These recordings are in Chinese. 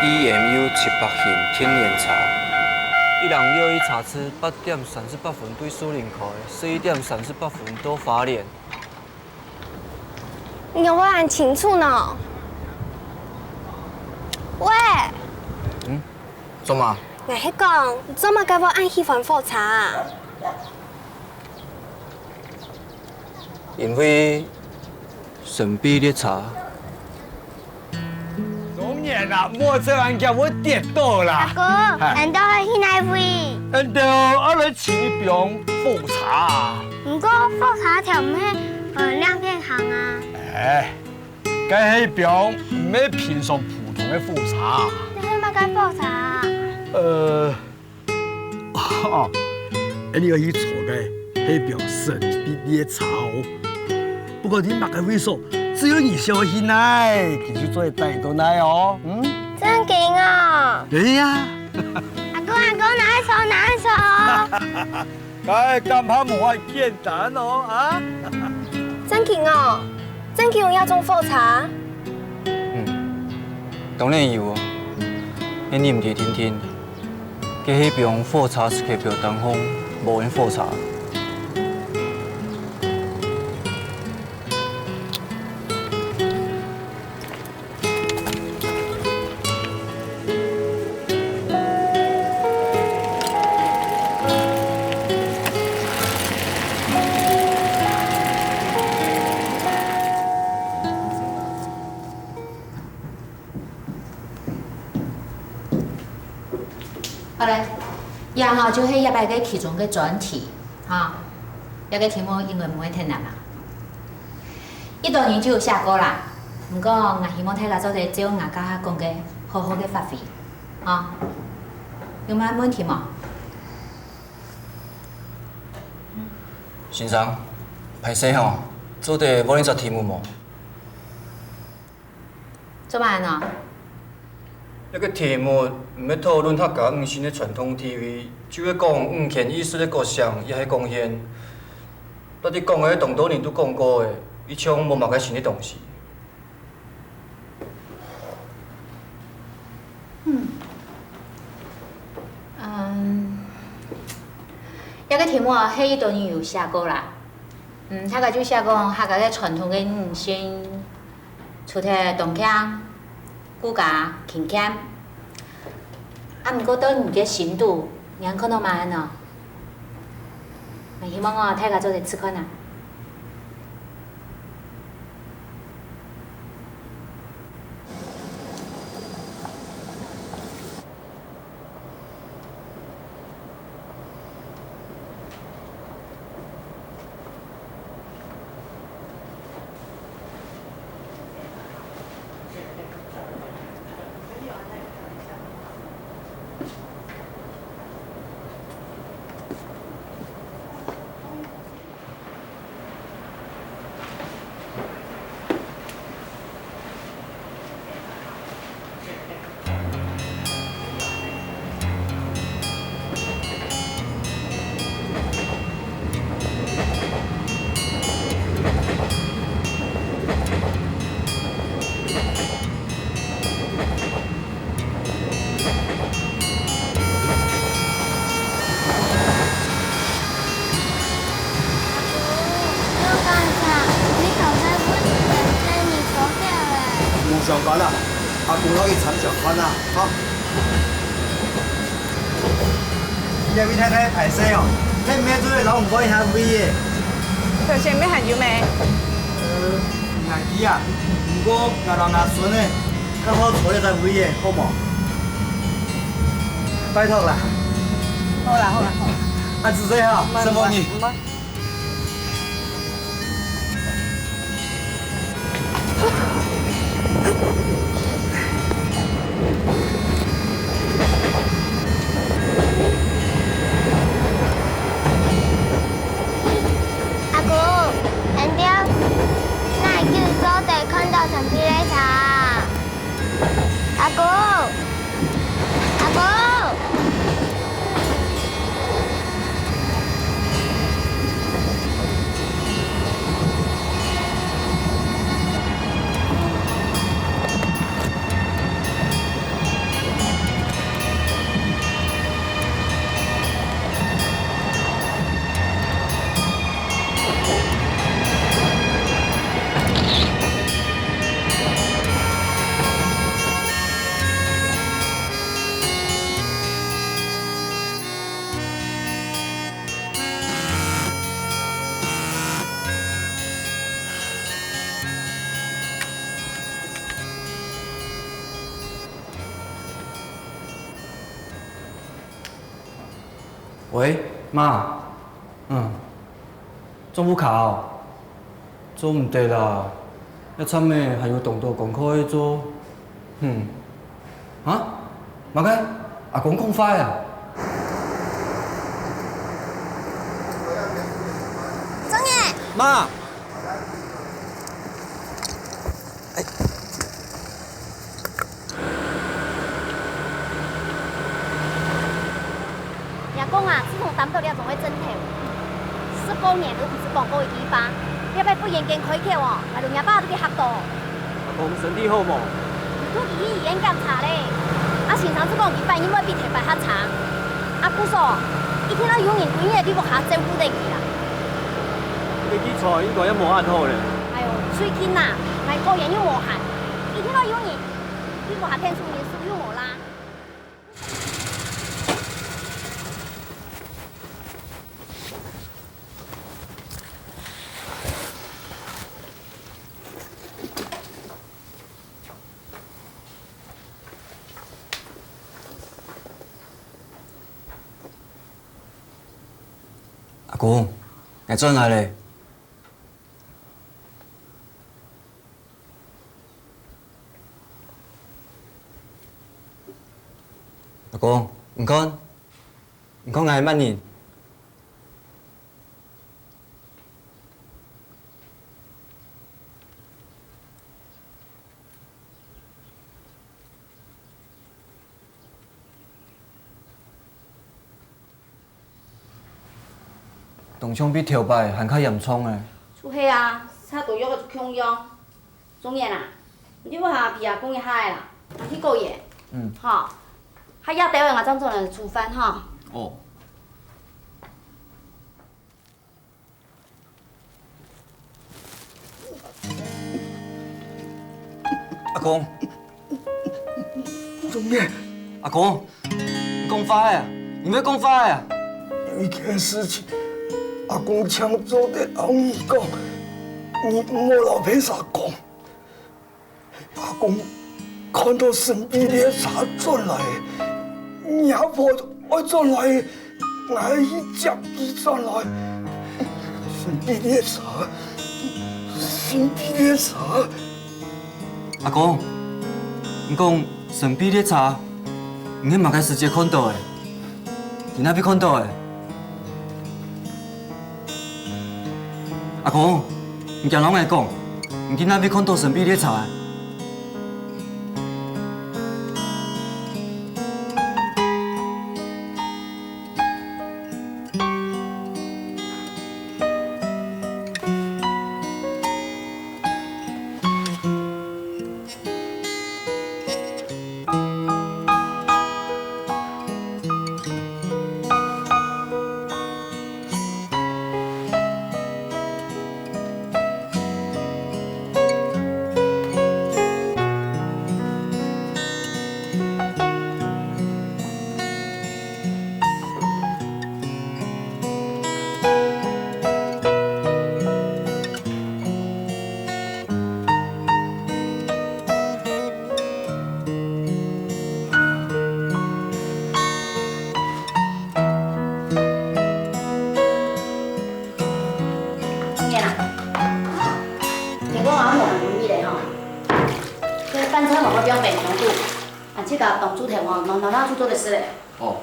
EMU 700型天然茶。1061茶次8点38分对苏林口，11点38分到花莲。你有冇按清楚呢？喂，做嘛？我是讲，你做嘛甲我按喜欢喝茶啊？因为神秘的茶。龙年啊，莫这样叫我跌倒啦！阿哥，难道去哪位？难道阿来市场复茶？不过喝茶条咩两片行啊？哎，该迄边唔係平常普通的复茶。你係咪該喝茶？你要去錯嘅迄邊神秘的茶哦。不過你目嘅會所，只有你小心來，其實做帶到來哦。真勁啊！哎呀！阿哥，拿一手。該幹怕無法簡單哦啊！真勁哦！真勁要種喝茶？當然有啊，你唔記天天，佢迄邊喝茶是佢表當風，無人喝茶。好嘞，然后就系一摆个其中个专题，哈，一个题目因为唔会太难嘛。一段研究有写过啦，不过我希望大家做者照我家讲嘅好好嘅发挥，啊，有冇问题冇？先生，歹勢吼，做啲無認識題目冇？做乜呢？一個題目唔要討論客家五線嘅傳統 TV， 就要講五県藝術嘅各項也係貢獻。但你講嘅當多年都講過嘅，伊像無嘛個新嘅東西。一個題目係一段有寫過啦，他個就寫講客家嘅傳統嘅五線，除咗東腔、古家、輕腔。毋過到你嘅深度，你看到嘛呢？希望大家做啲試看啊。上班啦，阿公可以參上班啦，好。兩位太太排勢哦，你咩做老唔可以下位嘅？頭先咩行要未？牙機啊，不過牙老牙孫咧，剛好坐喺在位嘅，好冇？拜託啦。好啦。阿子仔哈，辛苦你。阿哥，人哋那叫做地看到神秘的茶。阿哥，阿哥。喂，妈，总务卡哦，做唔得啦，一惨的还有动作功课要做，妈个，阿公讲快啊！钟爷，妈，阿公啊，自从担到了总会整体，19年都不是广告的地方，要不不严格开口哦，还有人爸都给吓到。阿公身体好无？都医院检查咧，先生只讲伊反应要比提白较长，姑嫂，伊听到有人规日你无下政府地去啦。你去查应该也无按好咧。哎呦，最近呐，买高盐又无限，伊听到有人，你无下天数年数又无啦。阿公，我转来咧。阿公，唔讲我慢年。动枪比跳摆还较严重诶。出血啊，擦毒药个就强用。总言啦，你要下皮啊讲一下啦，去过夜。好，还要调用啊，张总人煮饭哈。哦。阿公，钟爷，阿公，你讲快啊！你要讲快啊！有一件事情，阿公常做的老你讲，你唔好老陪啥讲。阿公看到身边的茶转来，你阿婆爱转来，我去接伊转来。身边的茶，身边的茶。阿公，你讲神秘的茶，你嘛该直接看到的，你那边看到的。阿公，你讲拢爱讲，你去那边看到神秘的茶。班车我标北强度，这个动主题我拿去做的事嘞。哦。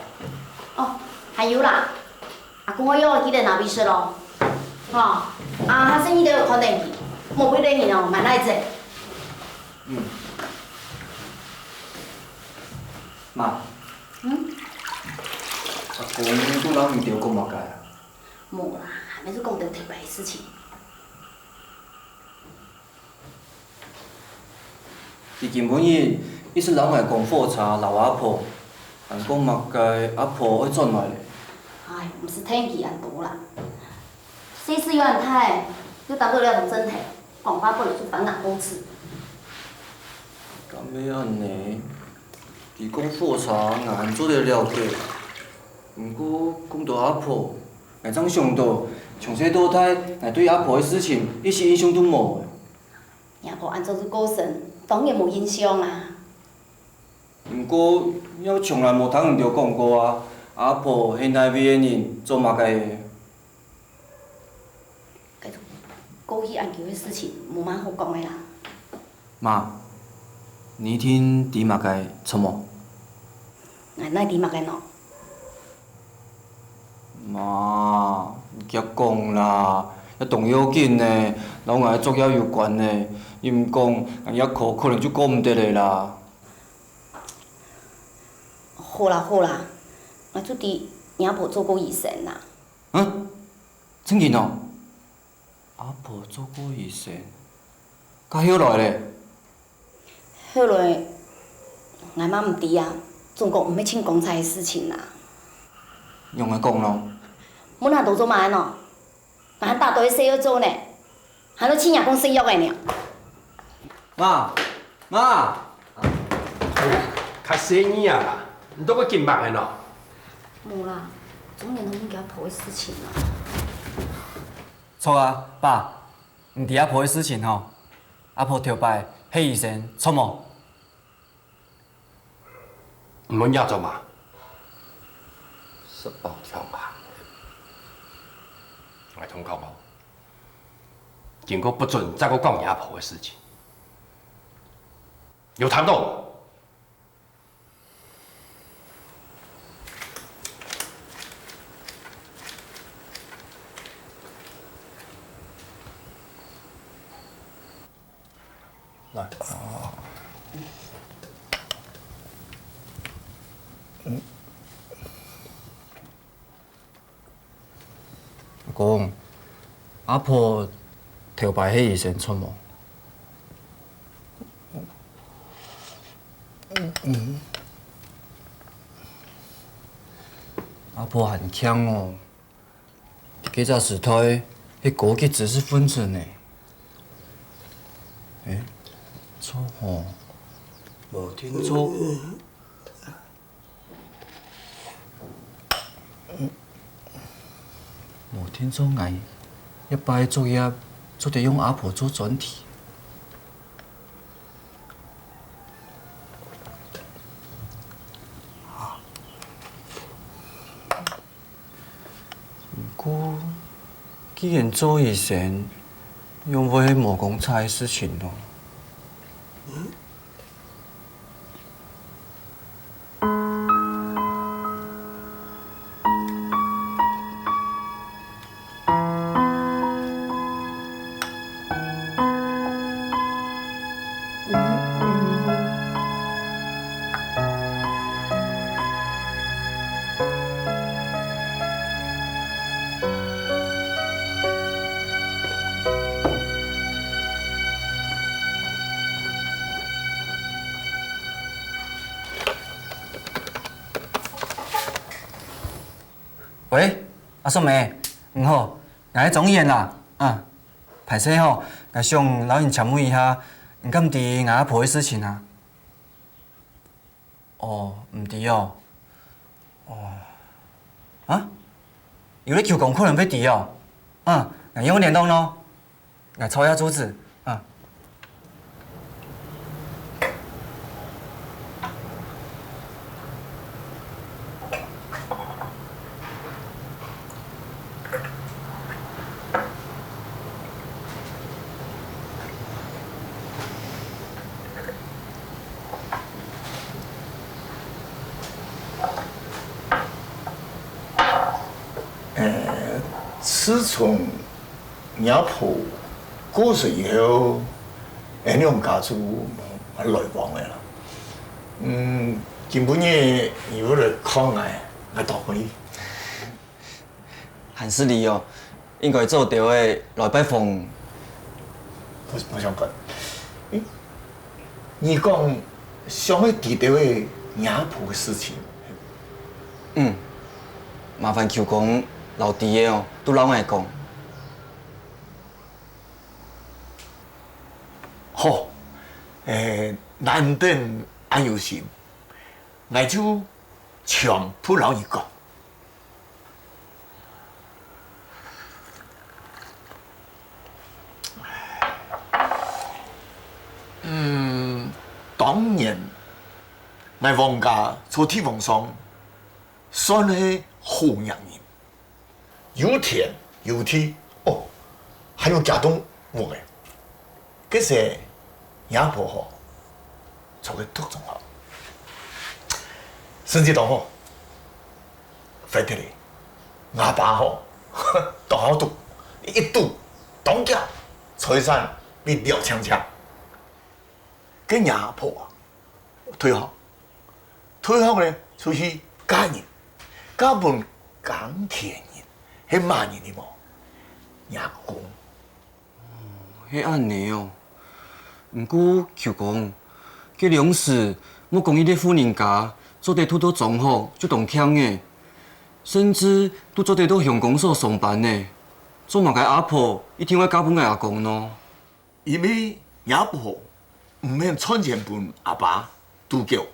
哦，还有啦，阿公我要记得拿笔试咯，吼，他生意都有看电去，莫不电去哦，蛮来者。妈。阿公拄老唔对讲嘛个啊？无啦，还没是讲到特别的事情。伊根本伊是人来讲复查老阿婆，但讲嘛该阿婆要转来咧。哎，唔是天气安多啦，世事有人太，又当做了种真体，讲话不能就反眼好吃。敢要安尼？伊讲复查硬做得了解，毋过讲到阿婆，硬怎想到从小到大，硬对阿婆的事情一些印象都无的。阿婆安怎是过身？当然无印象啦。毋过，还从来无通毋着讲过啊！阿婆迄那边的人做嘛该？该枸杞案球的事情无啥好讲的啦。妈，你听伫嘛该错么？哪伫嘛该喏？妈，急讲啦，遐动要紧呢，老外作业有关呢，伊毋讲，遐课可能就顾毋得嘞啦。好啦好啦，我出伫领婆做过医生啦。嗯，真紧哦。阿婆做过医生，甲晓来咧。后来，俺妈毋伫啊，总共毋要请公差的事情啦。用来讲咯。阮若都做嘛安喏，俺大堆事要做呢，还都请人讲生育的呢。妈，较生意啊啦，毋都要紧忙的喏。无啦，总年拢阮家婆的事情啦。错啊，爸，毋伫阿婆的事情吼，阿婆跳摆，迄医生错无？毋muốn要做嘛？是暴跳嘛？我通告无，经过不准再搁讲阿婆的事情，有谈到。来。讲，阿婆头摆迄医生错无？阿婆很强哦，几只石头，迄枸杞只是分子呢。错哦，无听错。无听错挨，一摆作业做得用阿婆做转题。不过，既然做医生，用不迄无讲差的事情咯。喂，阿素梅，唔好，我去总医院啦，歹势吼，我想老人请问一下，唔敢伫阿婆的事情啊？哦，唔伫哦，有咧求讲可能要伫哦，我用联动咯，我抽下桌子，自从娘婆过世以后，俺两家族来往的啦。今半夜有来看我倒回。韩世礼哦，应该做到的来拜访。我想讲，你讲想要知道的娘婆的事情。麻烦求讲老弟的哦，都老爱讲。好，难等俺有心，我就全部老一讲。当年我王家在地方上算是好养人，有田有地哦，还有家东我的，这些伢婆吼做得都仲好，甚至到吼，快点嘞，阿爸吼，大好赌，一赌当家财产比廖强强，跟伢婆啊，退学，退学咧出去嫁人。甲本港铁人，迄骂人的无？伢公，迄安尼哦。毋过就讲，这粮食莫讲伊咧富人家，做地拄到状好就动强的，甚至拄做地到乡公所上班的，做嘛该阿婆一天要加本个阿公咯。因为伢婆毋免赚钱分阿爸拄叫，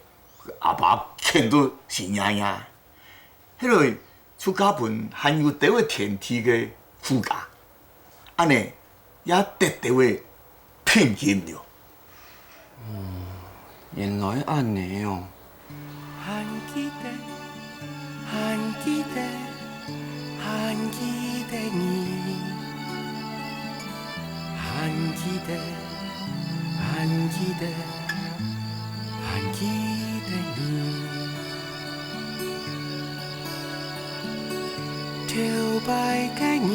阿爸见到是伢伢。迄个出家本含有地位天体的副驾，安尼也得地位聘金了。原来安尼哦。跳摆个你，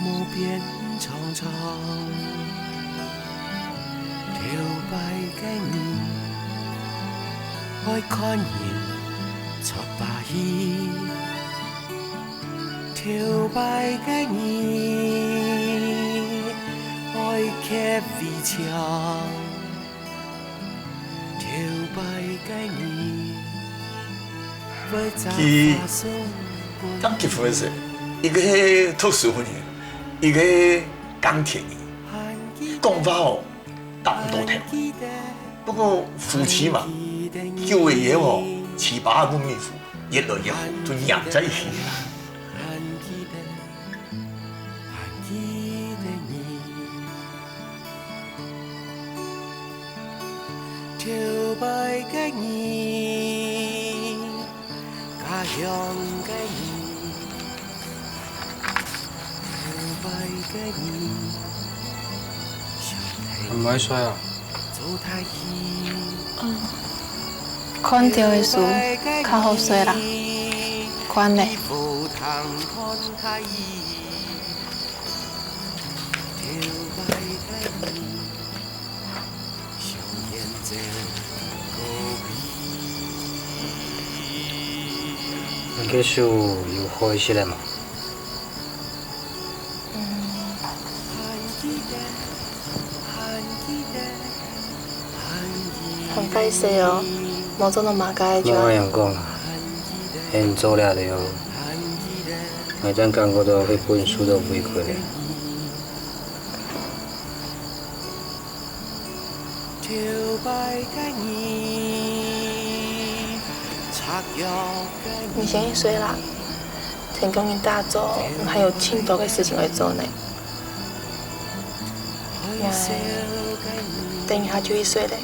无边苍苍。跳摆个你，爱看人出把戏。跳摆个你，爱吸微笑。跳摆个你。伊刚结婚的时候，一个是特殊婚姻，一个是钢铁人，讲法哦，差不多听。不过夫妻嘛，久了以后七八个妹夫，越来越好，就养在一起啦。跳摆个你。家乡的你，跳摆个你，唔歹衰啊！看到的事较好说啦，款嘞。继续有开始了嘛？很歹势哦，无做到马家就。我样讲啊，现做了了，那阵感觉到迄本书都袂过咧。你先去睡啦，天公一大早还有庆多的事情要做呢。等一下就去睡嘞。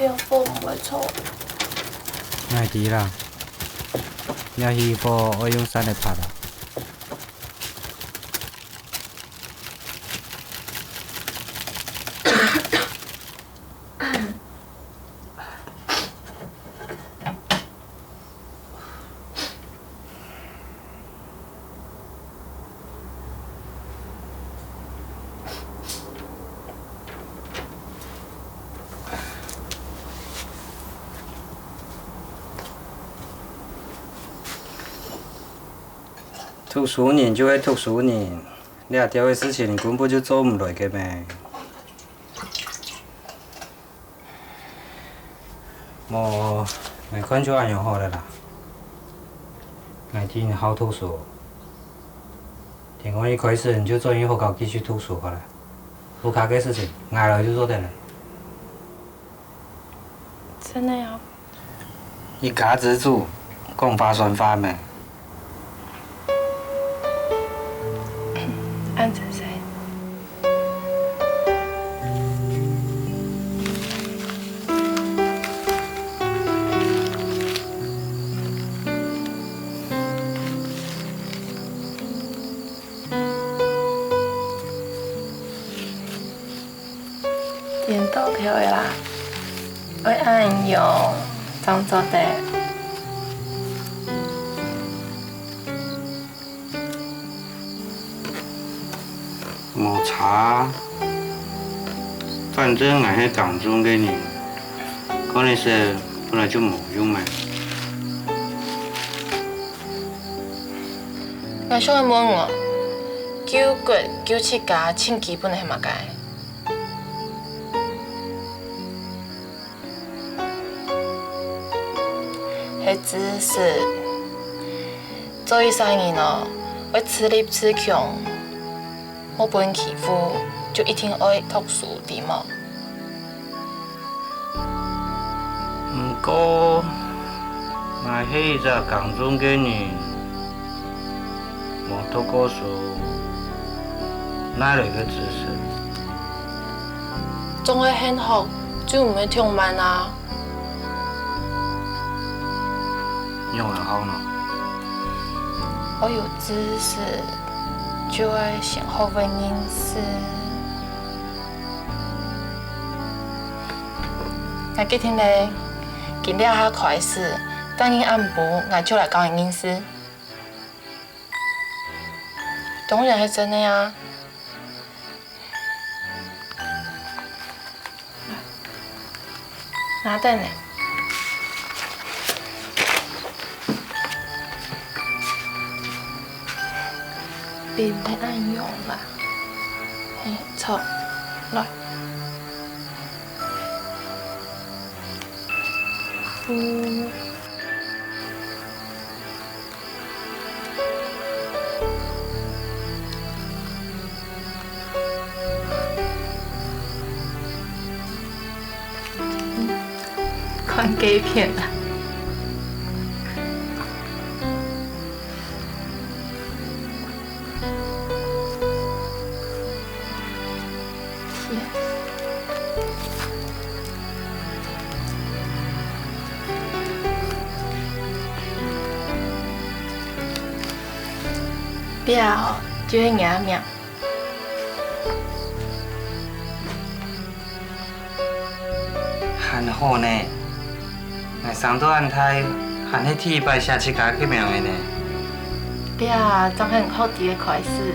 你有风唔会错。爱知啦，也是无我用伞来拍啦。读书人就会读书人，掠条的事情你根本就做唔来嘅咩？无，眼看就安样好了啦。眼睛好读书，听讲一开始你就做以后搞继续读书好了，不卡嘅事情，挨了就做得了。真的呀？一家之主，共发算发咩？按着谁？点到票的啦，会按用张做的。无差，反正俺是港中的人，讲那些本来就冇用嘛。我想问我，9国9七家请基本的系嘛个？迄只是做一生意呢，会吃力吃穷。我不能欺负，就一定爱读书对吗？不过，我是一个港中的人，冇读过书，哪来个知识？总会很好，就唔会听慢啊。用得好呢。我有知识。就会先后问因事。我今天咧，今了下快事，等因按部，我就来教因因事。当然是真的呀。拿等呢？别太暗用啦，嘿，错，来，看 gay 片啦。了就会硬命。很好呢，我上到安泰，还迄天拜下去家去命的呢。了，总很好伫个开始，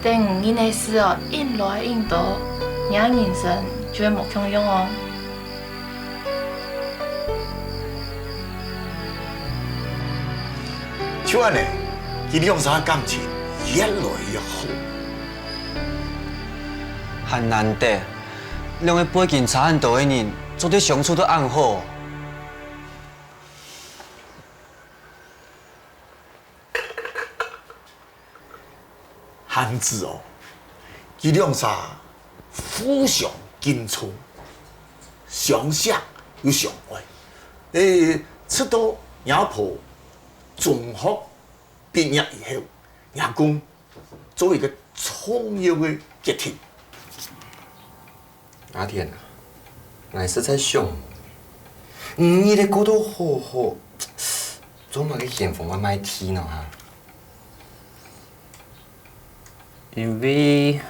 等因的事哦，印来印多，你人生就会无穷用哦。像安尼，伊两三感情越来越好。很难得，两个背景差很大的人，做伙相处都暗好。汉子哦，伊两三互相紧凑，相想又相爱。出到亚婆中学毕业以后，也讲做一个创业的集体。阿天啊，我是在想，你的过得好好，做嘛个嫌房我买天呢哈？因为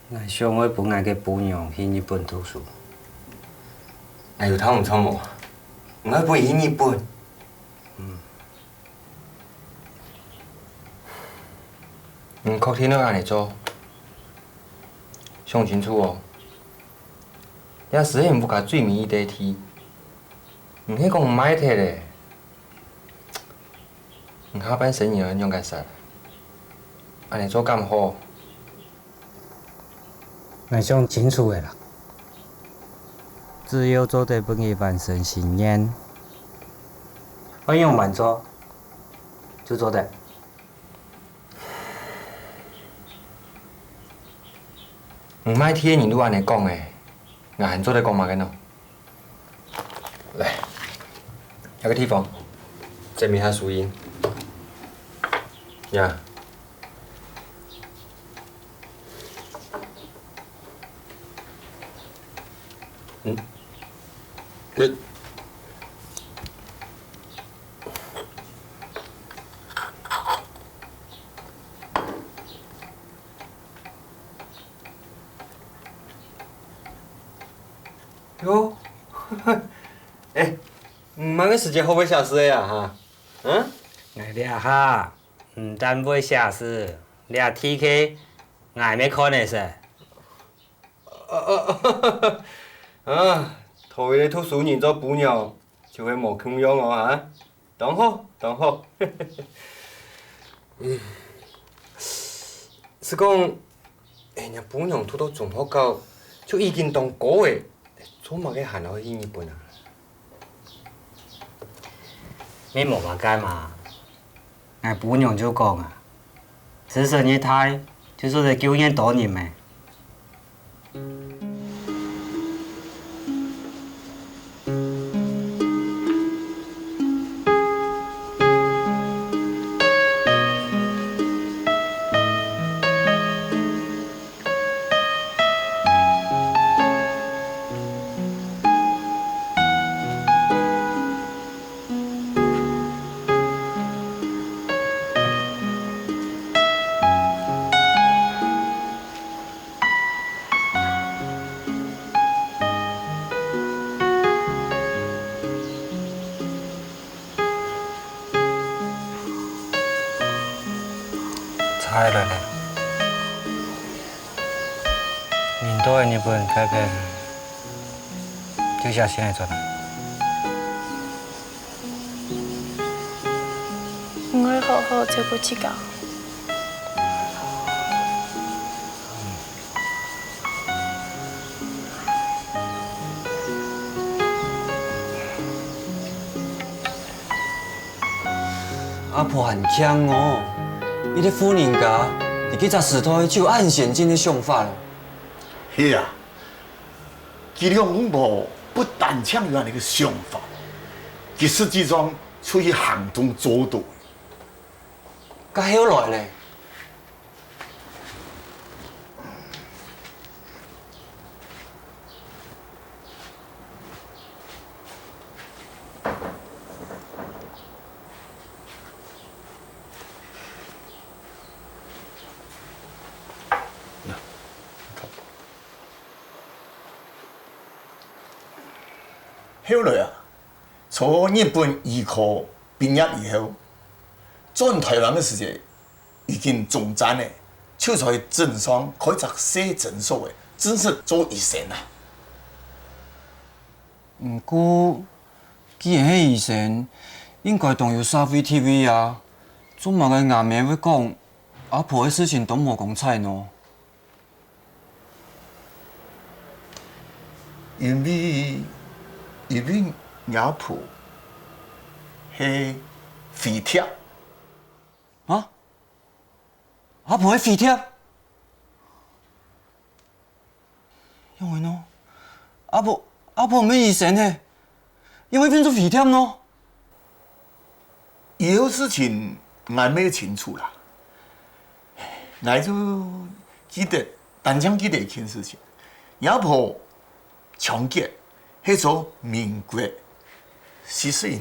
我想要帮我个朋友去日本读书。哎呦，他唔错冇，我要陪去日本。确定要安尼做，想清楚哦。也实现不甲水面一代替，唔许讲唔买摕咧。下班生意人用干啥？安尼做咁好？我想清楚的啦。只有做对本业完成信念，我用慢做，就做对。唔歹听人都安尼讲诶，硬汉做咧讲嘛个喏。来，那个地方，证明下输赢。呀。你。哟，哎，唔茫个时间好尾下死呀哈？嗯？我俩哈，唔但袂下死，俩 TK， 我没看的噻。啊，头一个读书人做补鸟，就会无空用哦哈。当好，当好。是讲，哎呀，补鸟读到中学到，就已经当个月。做乜嘅行落去日本啊？你冇話解嘛？我本娘就講啊，自身一胎就是在救人多年咩。猜了嘞，领导的日本改变，就像现在做的。我会好好照顾自己。阿婆很强哦。伊咧富人家，伫去十四胎就有按现金的想法了。是啊，其实阮某不但抢有那个想法，其实际上出于行动做到。甲晓来咧。后来啊，从日本医科毕业以后，转台湾的时节已经中站了，就在镇上开一小诊所的，正式做医生啊。毋过，既然迄医生应该当有沙飞 TV 啊，做嘛个硬命要讲阿婆的事情都无讲菜喏。因为阿婆是废铁。啊？阿婆是废铁？因为喏，阿婆唔是医生呢，因为变做废铁喏。以后事情俺没清楚啦，俺就记得，单讲记得一件事情，阿婆抢劫。迄做民国41年，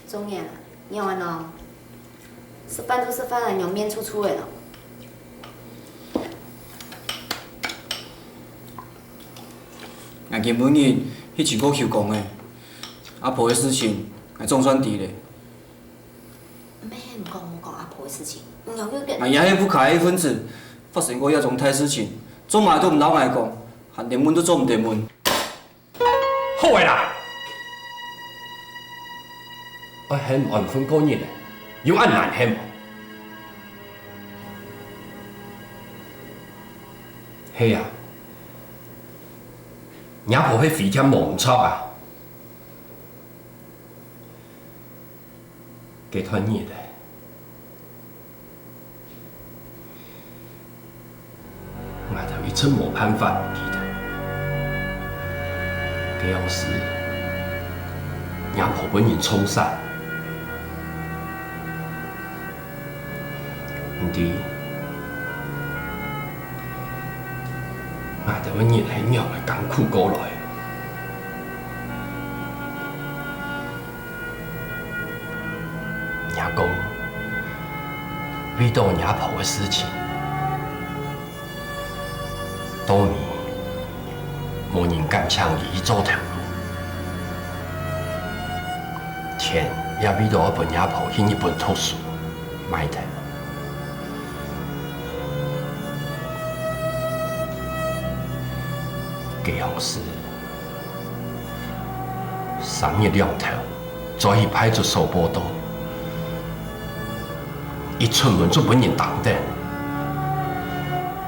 中年，你完了，吃饭就吃饭了，让面出来了。俺根本日迄一个求讲的。阿婆的事情，还总算伫咧。咩唔讲阿婆的事情？啊，也迄不可爱分子发生过遐种态事情，做嘛都唔老爱讲，还连问都做唔得问。好诶啦！我很安分过日嘞，有按难很无？嘿啊！伢婆迄肥添无唔错啊！给团热嘞。外头一寸磨盘饭记得，这样时，伢婆本人冲散，唔知外头日很样的艰苦过来，伢讲遇到伢婆的事情。多年，无人敢抢伊做头路，天也为到我本伢婆印一本图书，买的。这样是3日2头，在伊派出所报道，伊出门就本人当的。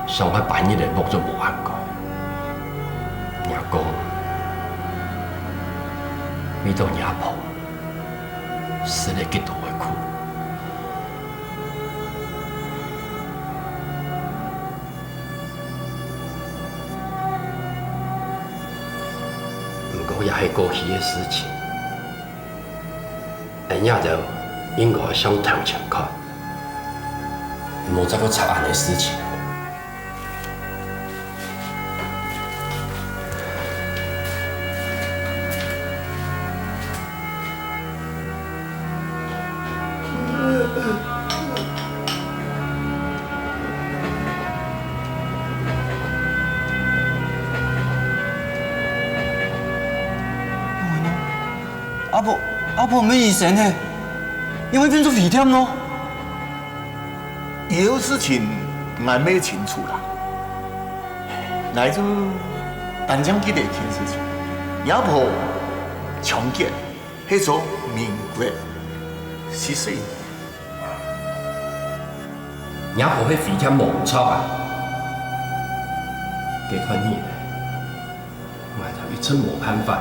上海半夜的目就无按过，伢讲，为到伢婆，死了几多的苦。不过也是过去的事情，人家就应该向头前看，莫再个插案的事情。阿婆没医生呢，因为变做肥添咯。有事情俺没清楚啦，来自丹江记的一件事情，伢婆强奸，迄做民国14年，伢婆迄肥添无唔错啊，给团热的，外头一寸磨盘饭。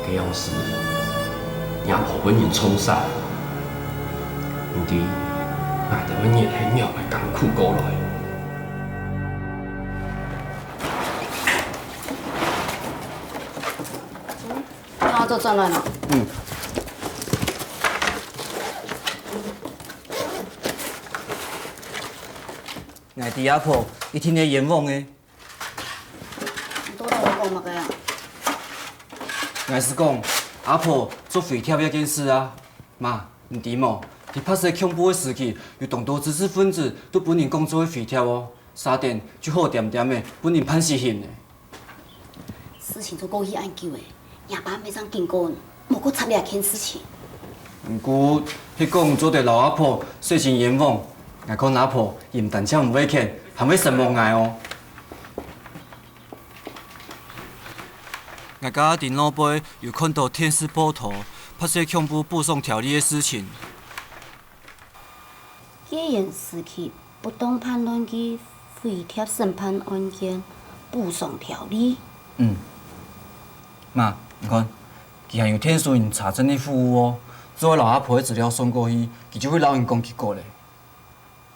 这样时，伢婆本人冲散，唔知外头日很样的艰苦过来。那我做转来了。外地阿婆一听咧冤枉的，都同我讲嘛个呀？我是讲阿婆做废铁迄件事啊，妈，唔知冇？伫拍摄恐怖的时期，有众多知识分子都本人讲做的废铁哦，沙电就好点点的，本人判死刑的。事情做过去按救的，夜班没上经过，无搁插俩件事情。毋过，迄讲做对老阿婆说成冤枉，我讲阿婆伊唔但只唔会欠，还会神亡爱哦。我甲电脑杯有看到电视报道拍摄恐怖播送条例的事情。戒严时期不当判断其废铁审判案件播送条例。妈，你看，伊还有天书因查证的服务哦。做我老阿婆的资料送过去，伊就会老人讲结果咧。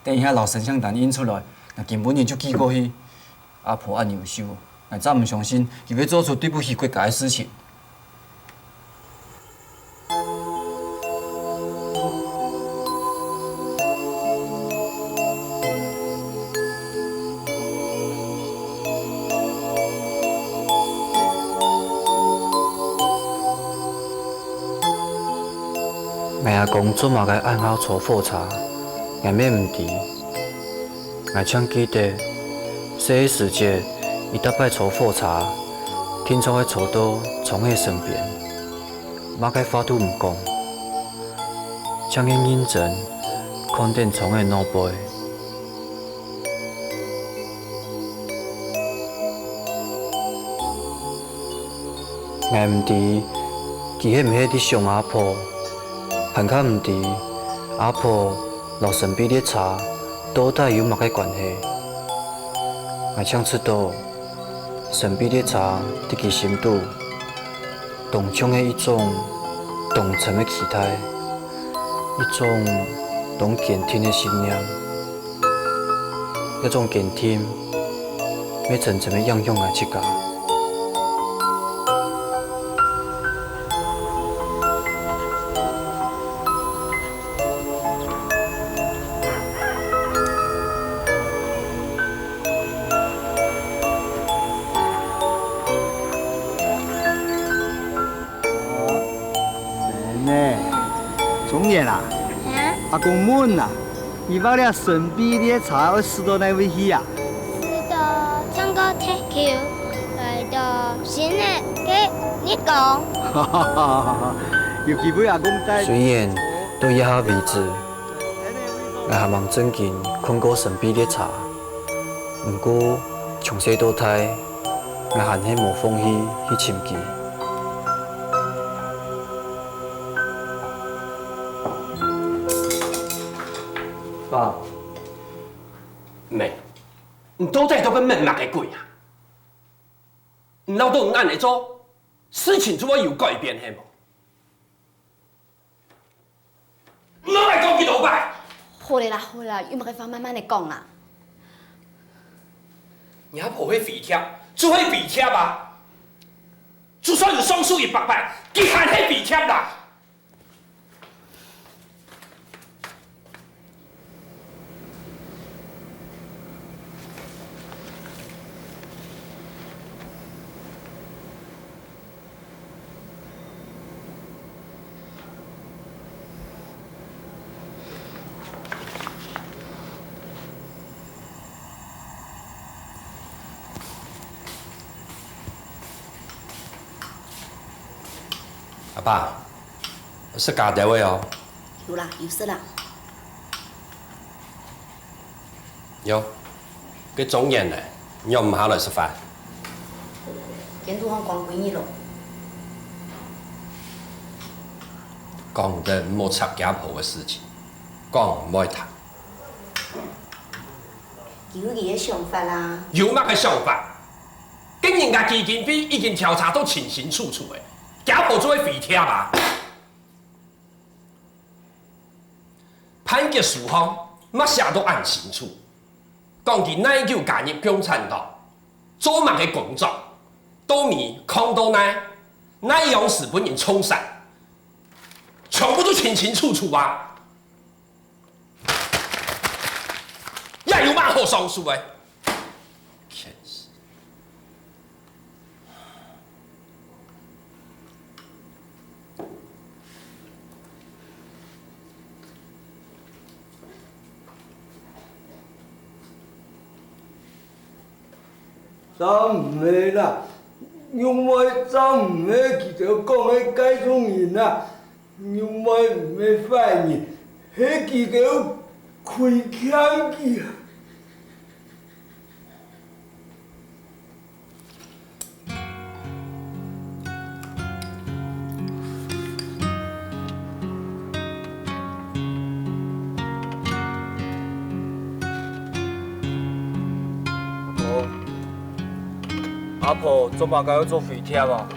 等伊遐老神像单印出来，那根本人就寄过去。阿婆按优秀。我早唔相信，伊要做出对不起国家的事情。我阿公做嘛该按好做复查，也免唔知。我常记得，这时节。伊搭摆做复查，听从个坐到从个身边，马该发都唔讲，将因认真看电窗的脑杯。我毋知伊迄毋迄伫上阿婆，还较毋知阿婆老神秘的茶倒带有乜个关系。我想知道神秘的茶伫其心肚动唱的一种动沉的期待，一种动监听的信念，一种监听要层层的影响我自家。中年啦，阿公问啦，你把那神秘的茶要试到哪位去呀？试到唱歌踢球，来到新的给你讲。哈哈哈！有机会阿公带。虽然到以下为止，我还望真紧看过神秘的茶，不过从小到大，我还是无放弃去寻机。爸，妹，你倒在都跟闷哪个鬼啊？你老都唔按嚟做，事情怎么有改变系无？我来讲几多摆？好嘞啦，好啦，有乜个法慢慢的讲啦。你还不会肥贴，只会肥贴吧？就算是双数100摆，佢还係肥贴啦。阿爸，是假的位哦。有啦，有事啦。有，佢总演嘞，你又唔下来食饭？监督我讲几日咯？讲得唔好插家婆嘅事情，讲唔好谈。有伊嘅想法啦。有乜嘅想法？跟人家基金比已经调查到清清楚楚嘅。家婆做肥贴吧，判决书方乜写都按清楚，讲佢哪叫加入共产党，做乜嘅工作，都咪看到哪样使本人冲散，全部都清清楚楚啊！也有乜好上诉嘅？咱唔会啦，因为咱唔会记着讲迄改种人啦，因为唔会坏人，迄记着开枪去。阿婆做嘛该要做肥贴啊？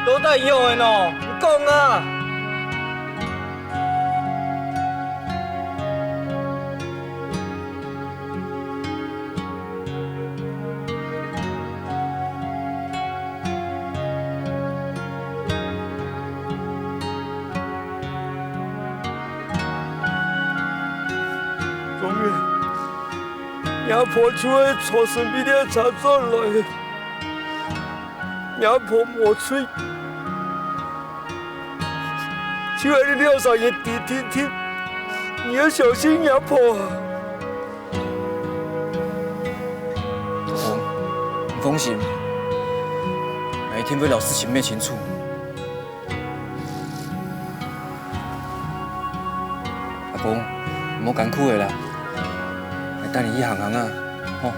都带用的喏，你讲啊！娘婆就会从身边的茶转来，娘婆莫吹，就爱你撂上一滴听听，你要小心娘婆。放心，我一定会老事情灭清楚。阿公，唔好艰苦的啦，来带你去行行啊，吼。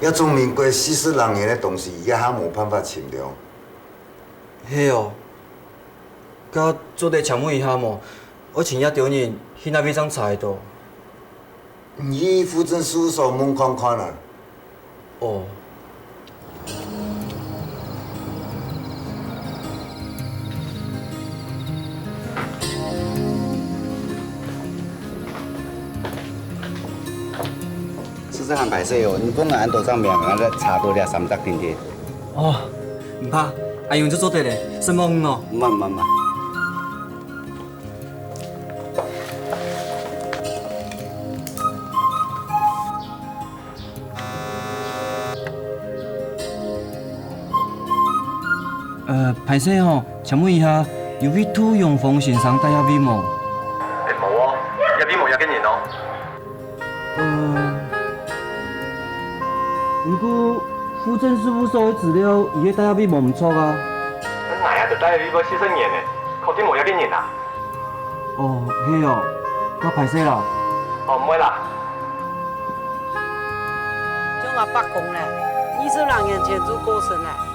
要证明过死死人员的东西，也还无办法清了。嘿哦，甲做地抢问一下么？我请遐中人去那边张查的。你去户政事务所问看看啦。哦。这项歹势哦，你讲按多上面，俺咧查到了3只天天。哦，唔怕，阿用就做得嘞，什么哦？慢。歹势吼，请问一下，有位土用风先生带遐位无？无哦，遐位无遐紧人哦。不过户政事务所的资料，伊个带遐位无唔错啊。哪呀，就带遐位要牺牲人呢？确定无遐紧人啊？哦，嘿哦，那歹势啦。哦，唔会啦。叫我八公嘞，20年前就过身了。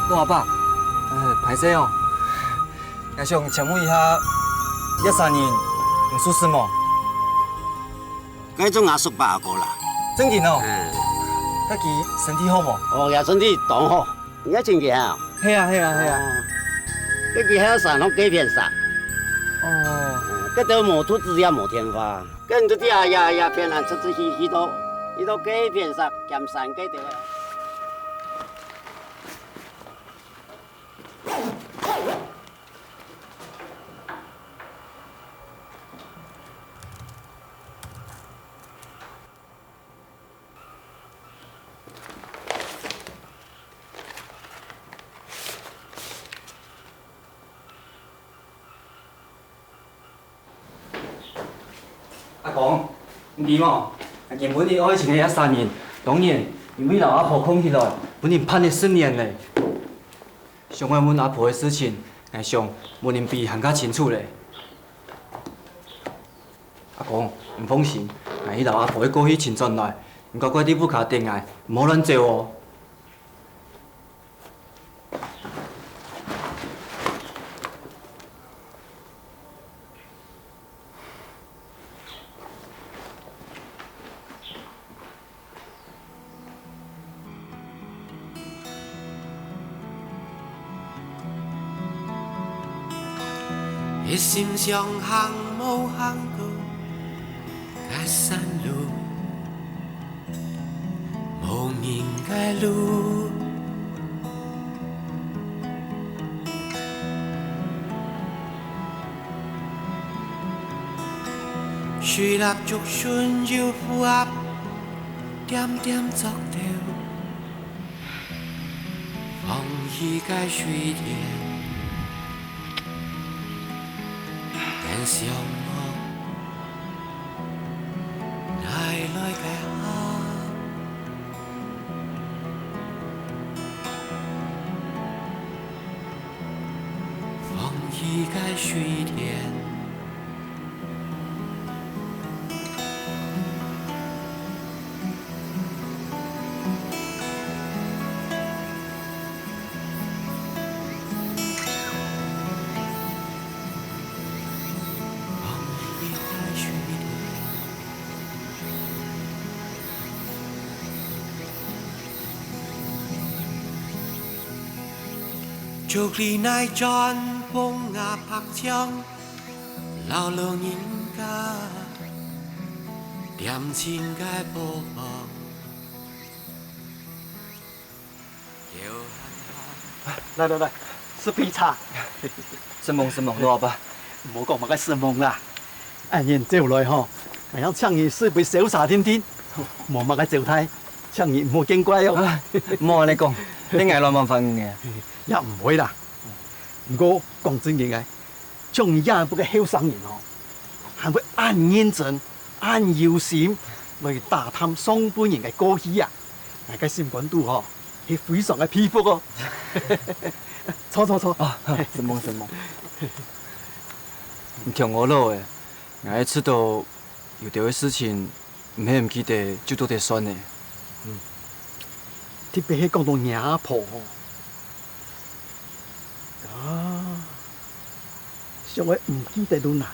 我阿爸，歹势哦，也想请问一下，13年唔出事么？该种阿叔爸阿哥啦。真紧哦。家己身体好无？哦，也身体当好，也真健啊。系啊。家己遐山拢几片沙。哦。佮都无兔子也无天花，跟这啲也偏南出去都几片沙，兼山几条。阿公，唔对嘛？原本你爱情的13年，当年因为老阿婆控起来，本人判了10年嘞。想问阮阿婆的事情，想问恁比还较清楚嘞。阿公，唔放心，伊老阿婆的过去清转来，唔乖乖地不卡定爱，唔好乱做哦。一心向航某航过该山路，某应该路。水立足顺就符合，点点作调，放弃该水田。相望，哪来嘅客？放棄嘅水田。祝你乃转风啊拍枪，老老人家念情个波浪。来来来，吃杯茶。什么，老爸，唔好讲乜嘅什么啦。按然走来吼，我要请你喝杯小茶甜甜，冇乜嘅状态，请你唔好见怪哦。莫安尼讲，你挨来麻烦嘅。也唔會啦。不過講真嘅，像你這不嘅後生人哦，還會按認真、按有心來打探上半人嘅過去啊！大家心感度哦，係非常嘅佩服哦。坐。啊，什麼？唔聽我老嘅，我知道有啲嘅事情唔係唔記得就都得算嘅。特別係講到娘婆哦。想我唔記得都難。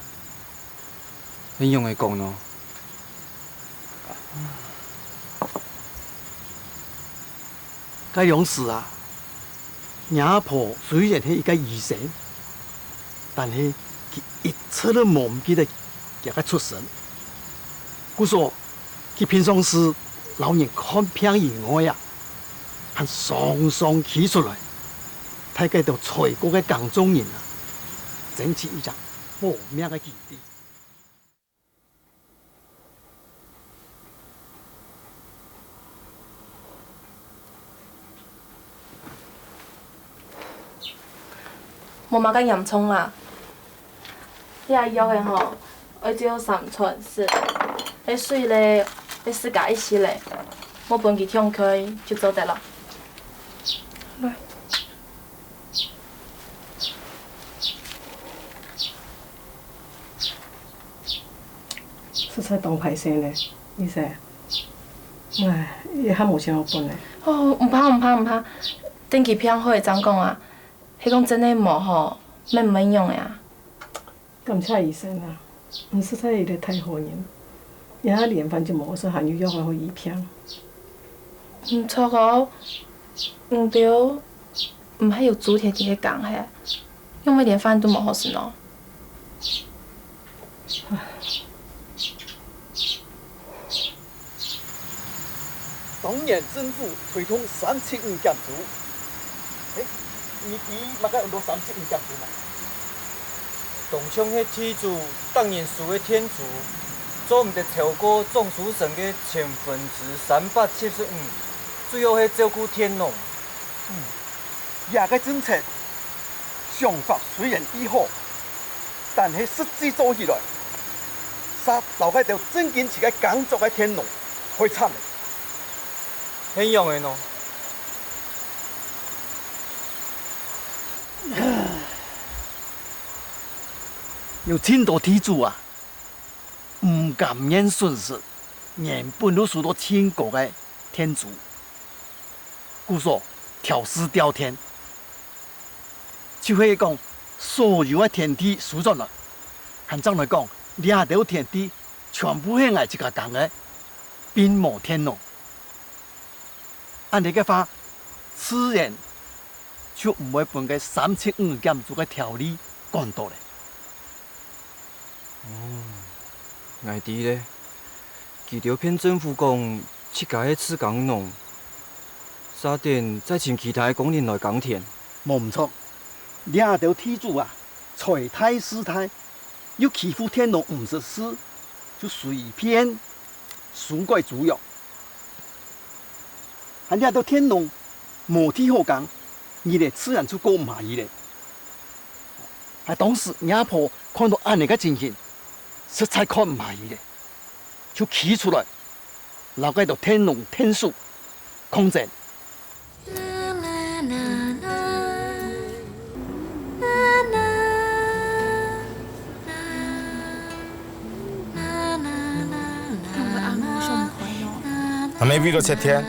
你用嚟講咯。嗰樣事啊，娘婆雖然係一個醫生，但係佢一切都冇唔記得佢嘅出身。故說佢平常時老人看病以外啊，還常企出來。睇佢度財國嘅江中人啊，整起一張無名嘅基地。冇乜咁嚴重啦，你係藥嘅吼，我只有3寸4，你水咧，你自家一時咧，我搬去痛開就做得啦。來。實在當排先咧，醫生。唉，伊較無錢好搬咧。哦，唔怕，頂期片好會怎講啊？迄講真誒無吼，免用誒啊。感謝醫生啊，你實在伊個太好人，伊遐連飯就無說含有藥來互醫片。唔錯個，唔對，唔係有主題啲嘅講嘅，因為連飯都無好食咯。當年政府推動375減租，你乜解用到375減租嘛？當像迄天主當年數嘅天主，做唔得超過總書生嘅375%，最後係照顧天龍。也個政策想法雖然美好，但係實際做起來，殺留喺度正經自己工作嘅天龍，會慘嘅。很用嘅喏。有真多天主啊，唔甘願損失原本都屬到天國嘅天主，故說調絲調天，就係講所有嘅天地輸咗來，按照來講，兩條天地全部係我一家講嘅，並無天龍。按你嘅話，自然就唔會本嘅375減租嘅條例講到咧。外地咧，佢條騙政府講七家嘅次港農，沙甸再請其他嘅工人來耕田。冇唔錯，兩條天主啊，財態勢態，要欺負天龍唔實事，就隨便損鬼豬肉。人家到天龍冇天好講，你哋自然就過唔滿意咧。係當時阿婆看到安尼嘅情形，實在看唔滿意咧，就企出來，留喺度天龍天數抗爭。还没为了7天，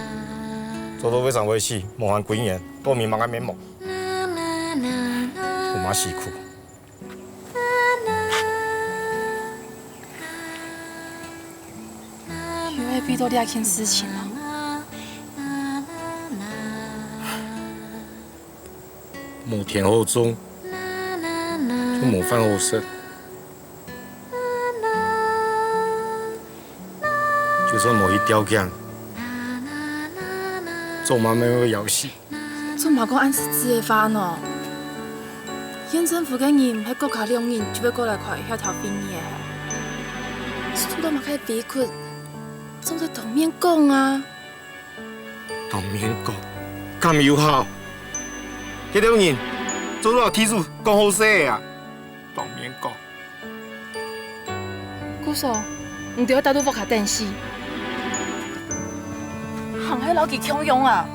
做到非常危险，冒犯鬼眼，多面盲个面目，我妈辛苦。因为遇到这件事情了。无田好种，就无饭好食。就算无去条件，做嘛没会枵死。做嘛讲按时子的法喏？县政府嘅人喺国家两人就要过来看遐条兵的，做到嘛该委屈，总得当面讲啊。当面讲，咁有效？迄两人做到提出讲好势啊，当面讲。姑嫂，唔对我带到福卡电视，行喺老几强用啊！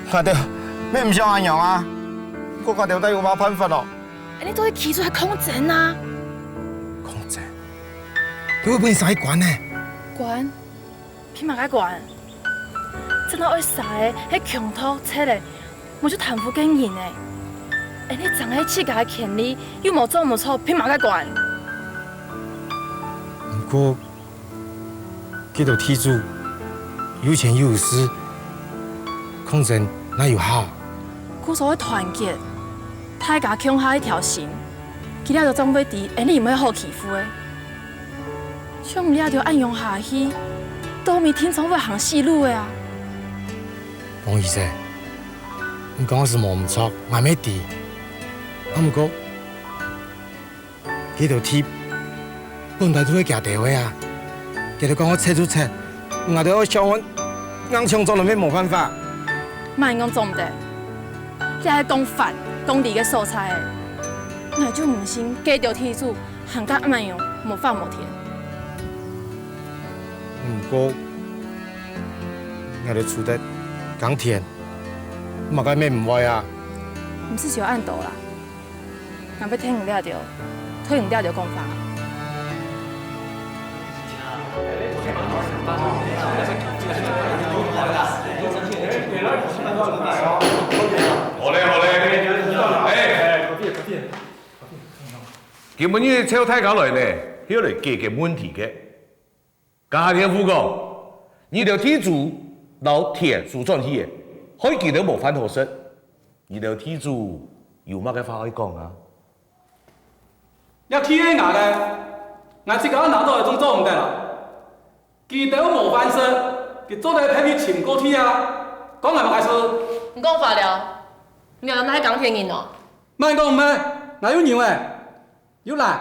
看到，咩唔想安样啊？国家条底有嘛办法咯？你到底起出来空战啊？空战？你会变啥管呢？管？偏嘛该管？真到爱啥个？迄强盗册嘞，我就贪腐经营诶。你长喺自家嘅权利，又无做无错，偏嘛该管？不过，这条铁柱有钱又有势，空战哪有效？姑嫂要团结，大家强下一条线，其他就总要伫，你唔会好欺负的。像你就按用下去，都未听从会行死路的啊！王医生，你讲我是无唔错，我没地，不过，这条铁本来都会夹地位啊，今日讲我切就切，我哋要小阮硬抢做，就咩冇办法。慢讲做唔得，你系讲法讲理嘅素材的，我就唔信加条铁柱行甲慢样无法无天。不过，我哋厝得讲田，嘛该咩唔坏啊？唔是就按度啦，若要听唔了着，推唔了着讲法。好嘞，根本呢抄太搞来呢，要嚟解决问题嘅。家天夫讲，你条铁柱老田树转去嘅，可以见到无反好色。你条铁柱有乜嘅话可以讲啊？要铁喺牙咧，我即刻拿到嚟仲做唔得啦。记得无反色，佢做嚟睇佢前过去啊，讲係咪解釋？唔讲法了，你又哪喺港铁人哦？慢讲唔係，哪有人誒？有來，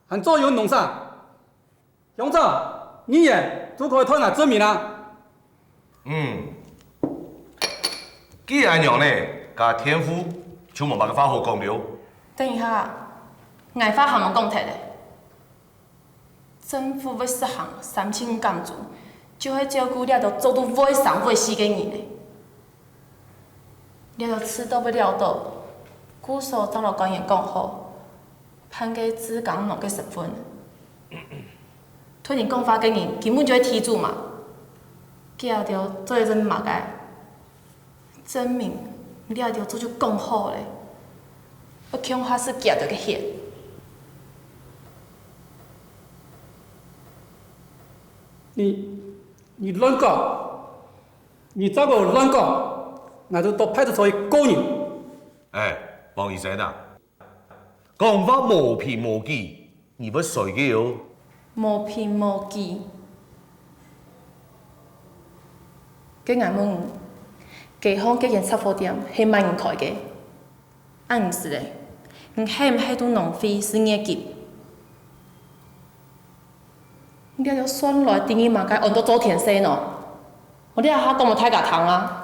還做有弄啥？楊總，你也都可以推拿證明啦。既然樣呢，家天夫就冇乜嘅話好講了。等一下，挨法行唔講題咧。政府要實行3500減租，就係照顧了就做到非常非死嘅人咧。了就遲到不了到，古所長老官員講好，判給子港弄個10分。推人講法嘅人根本就係鐵柱嘛，佢就做一陣物嘅證明，你就做就講好咧，我強下是夾到個血。你亂講，你這個亂講，我就到派出所去告你。王醫生啊，講法無憑無據，你不衰嘅喲。無憑無據，佢眼問街坊嗰間雜貨店係賣人開嘅，按唔是咧，你係唔係都浪費是業績？你要算來定義嘛該按到做田生喏，我哋下講冇太夾糖啊！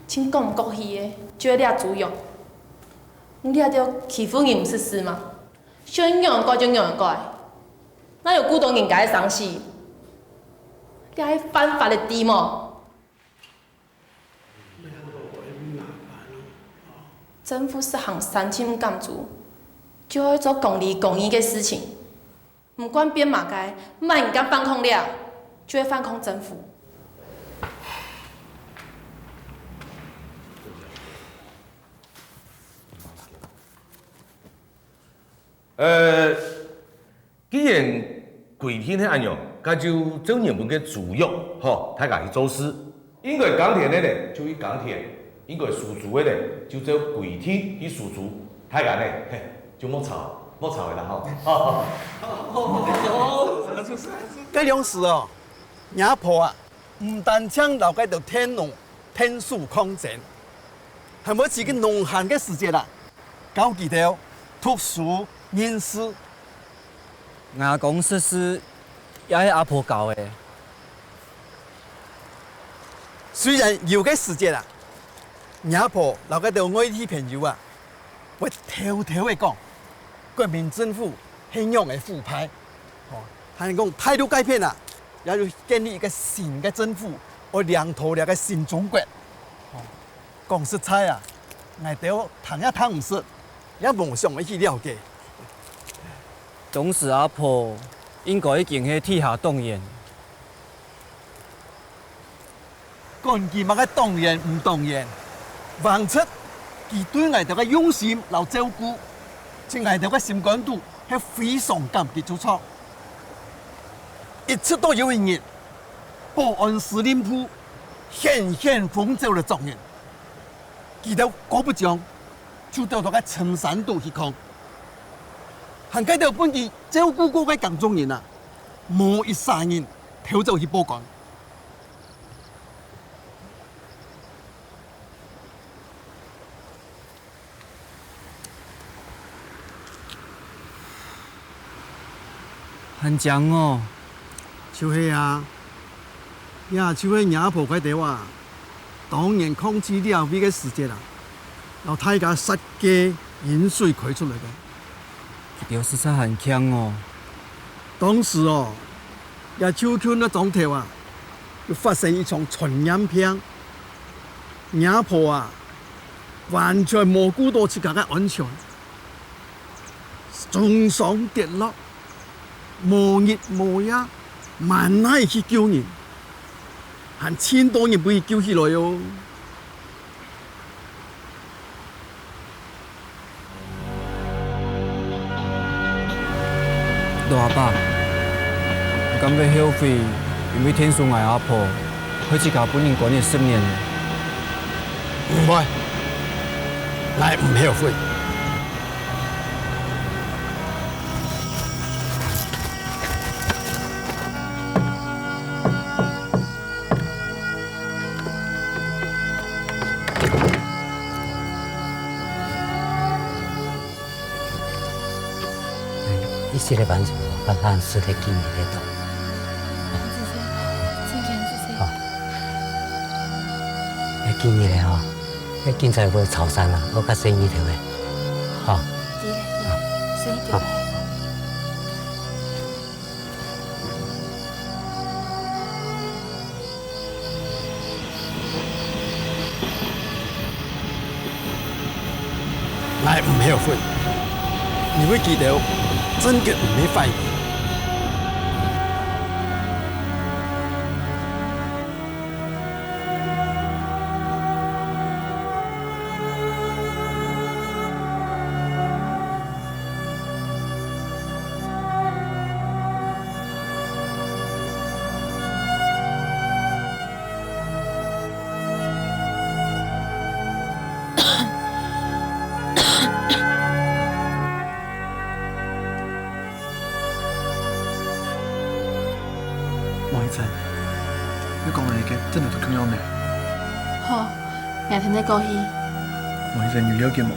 請講唔過去嘅，就係你主用。你就欺負人唔是事嗎？想讓人改就讓人改，哪有鼓動人家嘅傷勢？你係犯法的地麼？政府是项3千干做，就会做公理公义的事情。不管变马该，卖人家反抗了，就会反抗政府。既然规天迄安样，那就做日本嘅主用，吼，大家去做事。因为耕田的咧就去耕田，因为属猪的咧就做规天去属猪，大家咧嘿就莫吵的啦吼。这两事哦，娘婆啊，唔单将留喺度天农天数空前，还冇自己农闲嘅时节啦，搞几条读书念书。阿公说是也是阿婆教的。虽然有嘅时节啦，娘婆留喺度外地朋友啊，会偷偷的讲，国民政府信用的腐败，还讲态度改变啦，也就建立一个新嘅政府，我领导了个新中国。讲实在啊，我哋谈也谈唔实，也无想要去了解。当时阿婆应该已经喺地下动员。管佢乜嘅动员唔动员，望出佢对我哋嘅用心留照顾，即我哋嘅心感度係非常感激之處。一直都有一日，保安司令部顯奉召嘅狀元，佢哋果不將就到個青山度去看，行街到本地照顧過嘅工作人啊，冇一三人跳走去報講。很僵哦，就是啊，也就是娘婆嗰條啊，當然控制了呢個世界啦，由大家實際飲水開出嚟嘅。條實在很強哦。當時哦，也秋天嘅狀態啊，就發生一場傳染病，娘婆啊，完全冇顧到自己嘅安全，重傷跌落。無日無夜，萬乃去救人，還千多人被救起來哦。老爸，我感覺後悔，因為天數我阿婆，開始搞本人管嘅10年了。唔會，我唔後悔。这个班主把咱是在经营的多。要经营的吼，要经常要潮汕啦，我较生意头的，吼。对嘞，生意头。我唔後悔，你會記得。真嘅唔會快。你講嘅嘢真係讀中央咩？好，明天你過去。我係人要有節目。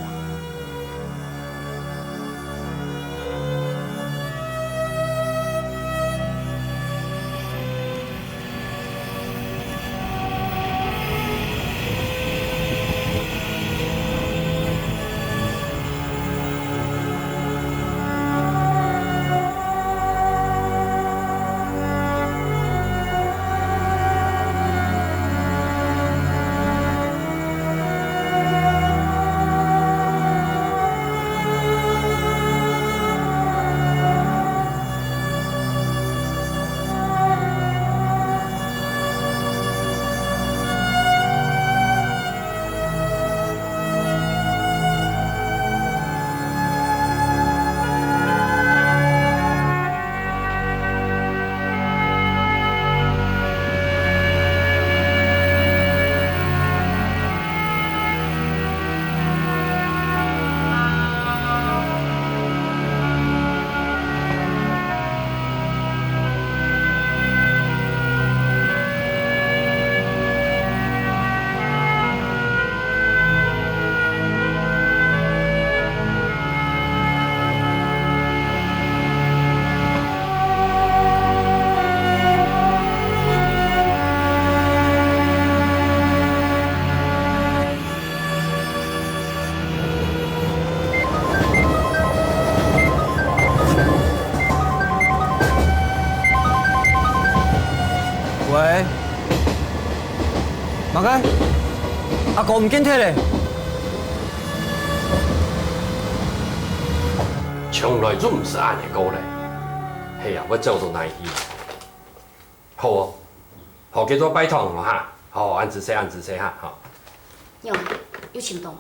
马干，阿公唔见体咧。从来都唔是安尼讲咧。系啊，我照做那去。好哦，好，叫做拜托哦哈。好，按姿势，按姿势哈，好。有行动。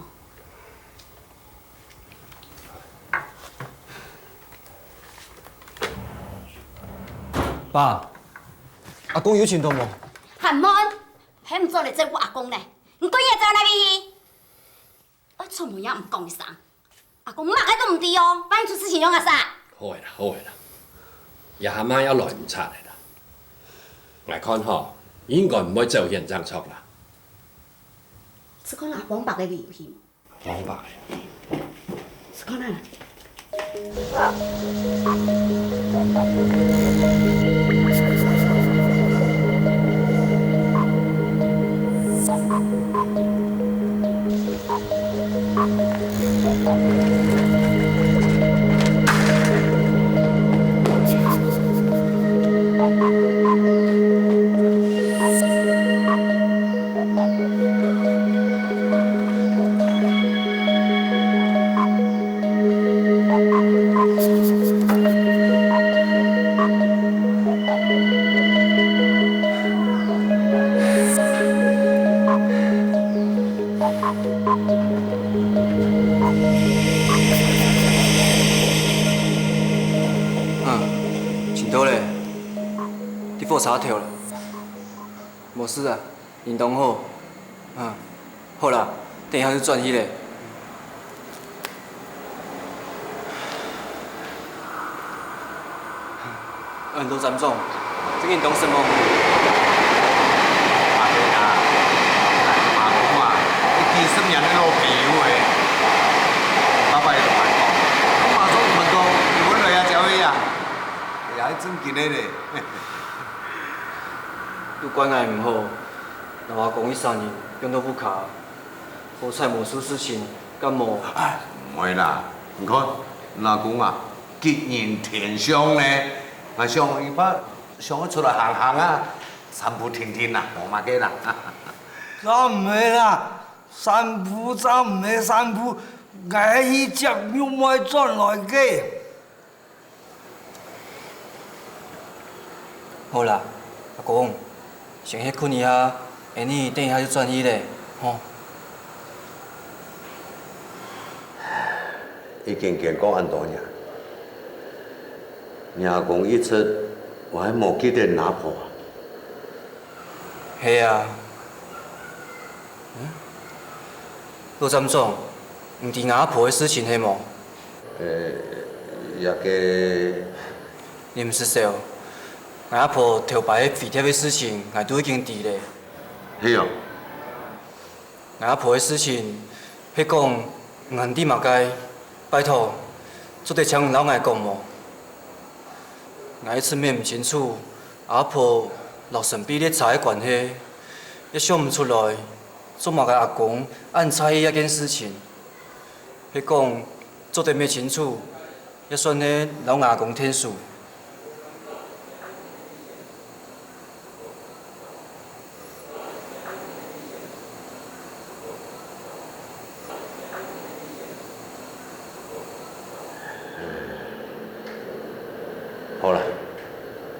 爸，阿公有行动无？汉门，迄唔做嚟做我阿公咧，唔对嘢走哪里？我出门也唔讲一声，阿公骂个都唔对哦，万一出事情用阿啥？好诶啦，好诶啦，也阿妈一來唔拆嚟啦。我看吼，應該唔會走現場錯啦。是看阿黃白嘅危險。黃白。是看哪？查条了，无事啊，运动好，好啦，等一下就转去咧。罗站总，这运动什么？阿哥啊，阿公啊，你见什么人喺度表诶？爸爸又同埋讲，我马上唔问讲，你本来啊走去啊，也係真見你咧。有关爱唔好，老阿公伊3年养到不卡，无菜无出事情，感冒。哎，唔会啦，你看，阿公啊，吉人天相呢，啊上伊把上去出来行行啊，散步停停啦，冇嘛嘅啦。咱唔系啦，散步咱唔系散步，挨去只又咪转来嘅。好啦，阿公。先去困一下，下暝等一下就转去咧，吼。已经健康安多年，娘公一出，我还冇记得拿破。系啊。罗站总，唔知阿婆的事情系冇？也个。你唔是说？阿婆头摆废铁的事情，我都已经知咧。是哦。阿婆的事情，迄讲，俺弟嘛该拜托，做得请老外讲无？我一出面唔清楚，阿婆老神秘咧查的关系，也想唔出来，做嘛个阿公暗猜迄件事情。迄讲做得咩清楚，也算咧老阿公天数。好啦，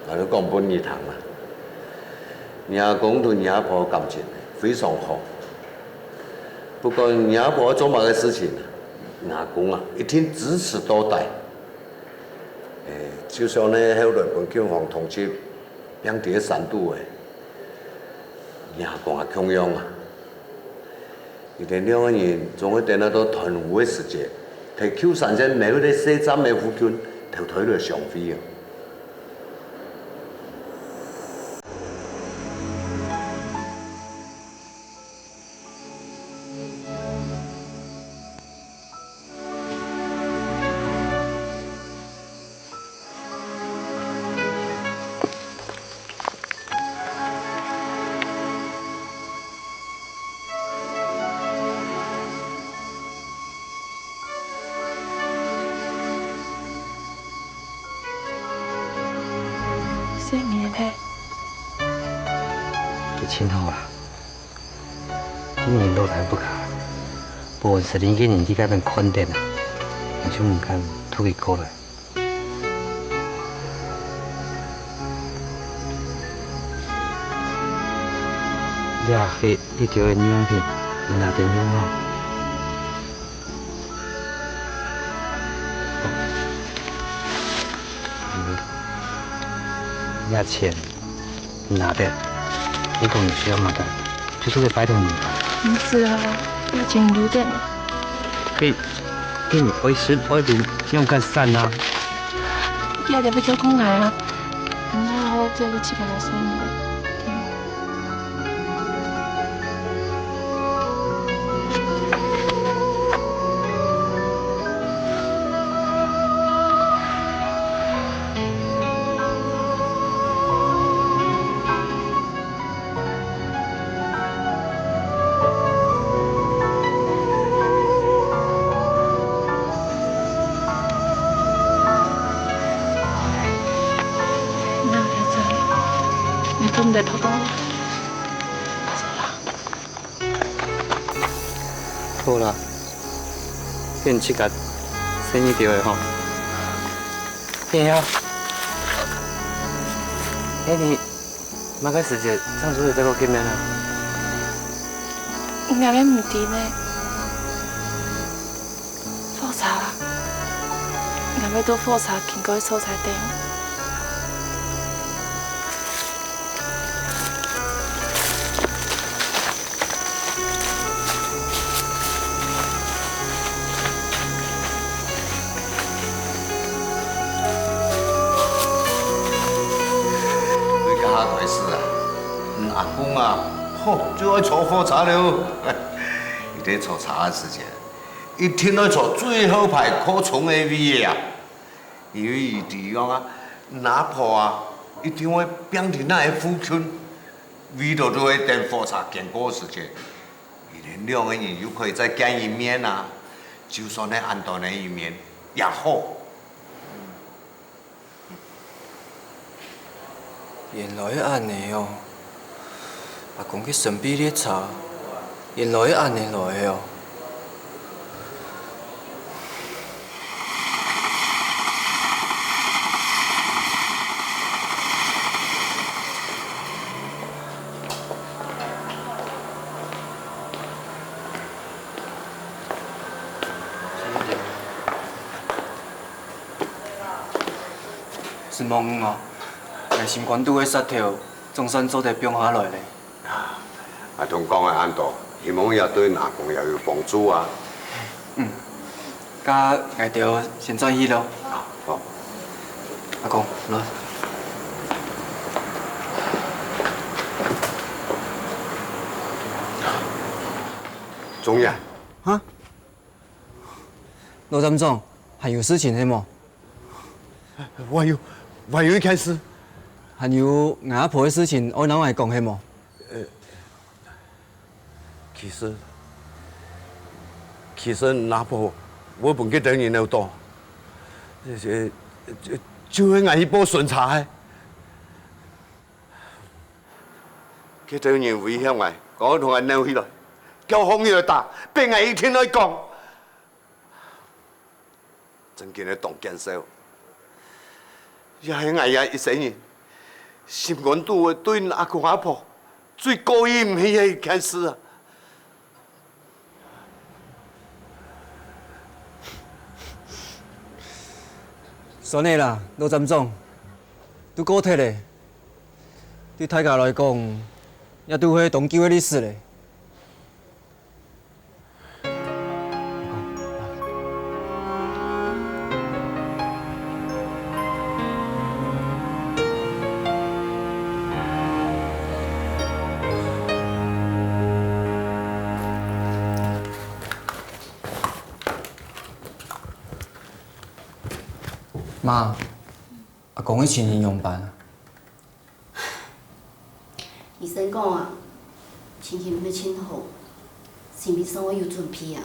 我都讲本一堂啦。娘公同娘婆感情非常好，不过娘婆做某个事情，阿公啊一定支持多代。就像呢，后来本警方通缉两地3度诶，娘公也强样啊。伊哋2个人总会等到到团圆的时节，摕Q 先生那个西站的附近，头推来上飞啊。几千好啊！今年都来不卡，无十年几年只改变宽点啊，我就唔敢出去过来。你啊，迄条的影片，拿电影哦。你钱拿的，你讲有需要嘛的，就是会拜托你。唔是啊，要钱留点。可以，你会是会比用个伞啊。你也得要叫讲来啊，唔好这个气氛来生意。真的偷偷。好啦，变这个生意着的吼。变啊！你马个时节上次再个见面啊？应该免唔甜呢。复查啦，应该要到复查经过所在地。阿公啊，吼就爱炒火茶了。伊在炒茶的时间，一听到炒最好牌可从的味啊，因为伊地方啊，拿破啊，一定会变成那个富圈，味道都会等火茶经过时间。伊连两个人又可以再见一面啊，就算那安顿的一面也好。原来安尼哦。阿公去神秘咧查，原来安尼来的哦。是梦哦，内心关拄会杀跳，总算做得变下来咧。阿同讲的安度，希望也对阿公也有帮助啊。甲爱着先转去咯。好。阿公，来。钟爷。啊？罗站长，还有事情的么？我有一件事。还有俺阿婆的事情，我哪会讲的么？其实阿婆，我本给等人了多，就是俺一波顺茶的，佢等人危险的，我同俺扭起来，叫风越大，被俺一听来讲，真见你动剑手，也系俺也一世人，心肝肚的对阿公阿婆最过意唔去的一件事啊！算的啦，罗站长，拄高铁嘞，对大家来讲，也拄许长久的历史嘞。妈，阿公去请营养班。医生讲啊，情形要请好，是咪生活有准备啊？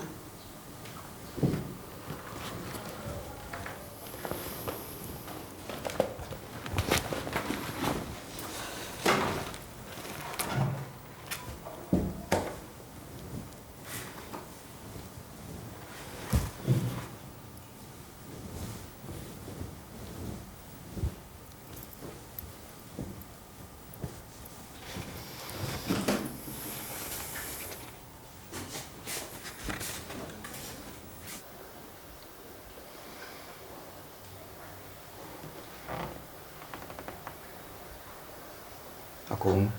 公，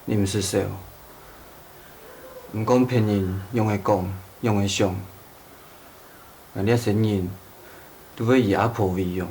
你毋是说，毋讲骗人，用会讲，用会想，人家先人都要以阿婆为用。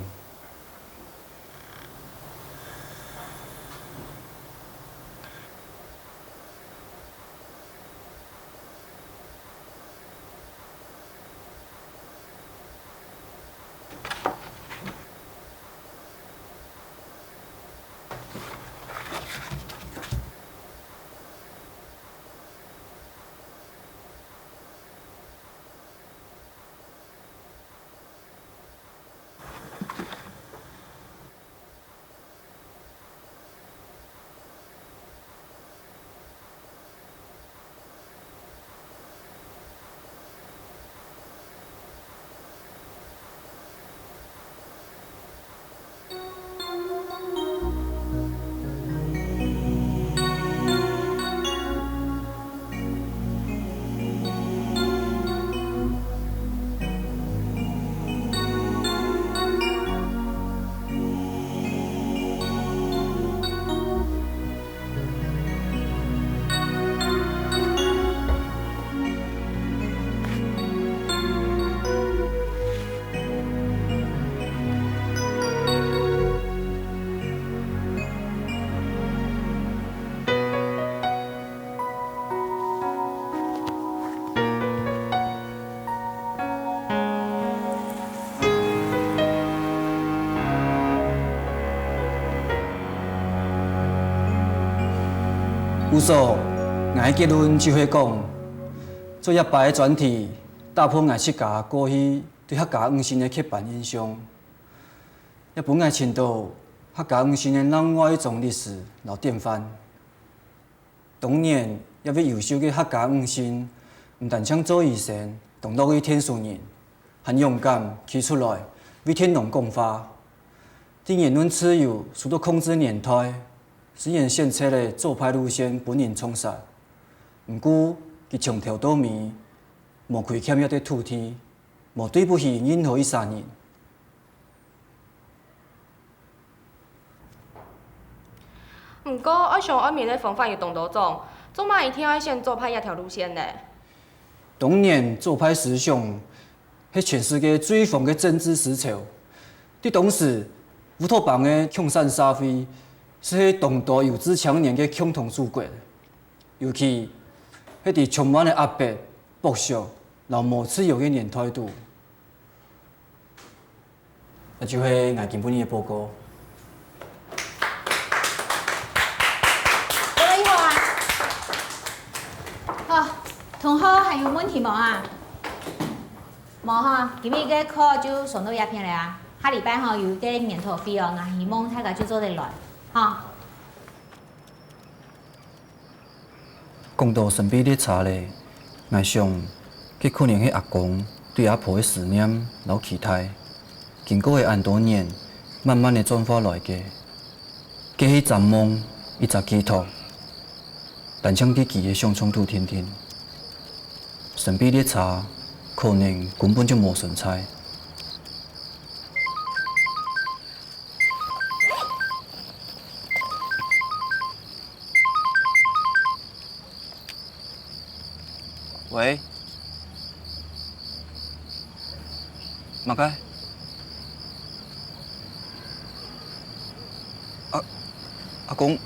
有所爱结论就会讲，做一摆的专题，打破爱七家过去对客家黄姓的刻板印象，也本爱深度客家黄姓的人外一种历史老典范。当年也要优秀的客家黄姓，唔但抢做医生，同落去天书人，很勇敢企出来为天龙讲话。对言论自由受到控制年代。虽然选择的做派路线本人冲杀，毋过佢从头到尾无亏欠一块土地，无对不起任何一三人。毋过，我上暗面的方法有动多种，做嘛一定要先做派一条路线呢？当年做派思想，係全世界最疯嘅政治思潮。伫当时，乌托邦的共产社会。是当代有志青年嘅共同祖国，尤其迄伫充满了压迫、剥削、老无自由嘅年代度，那就是我今本日嘅报告。过来一会儿啊！好，同学还有问题无啊？无哈，今日个课就上到鸦片了啊。下礼拜有个研讨会哦，我希望大家就做得来。讲到神秘的茶咧，我想，佢可能係阿公對阿婆的思念、老期待，經過的多年，慢慢的轉化來嘅。佢係尋夢，一隻寄託，但將啲記憶相衝突天天。神秘的茶，可能根本就冇存在。喂，马开，阿公。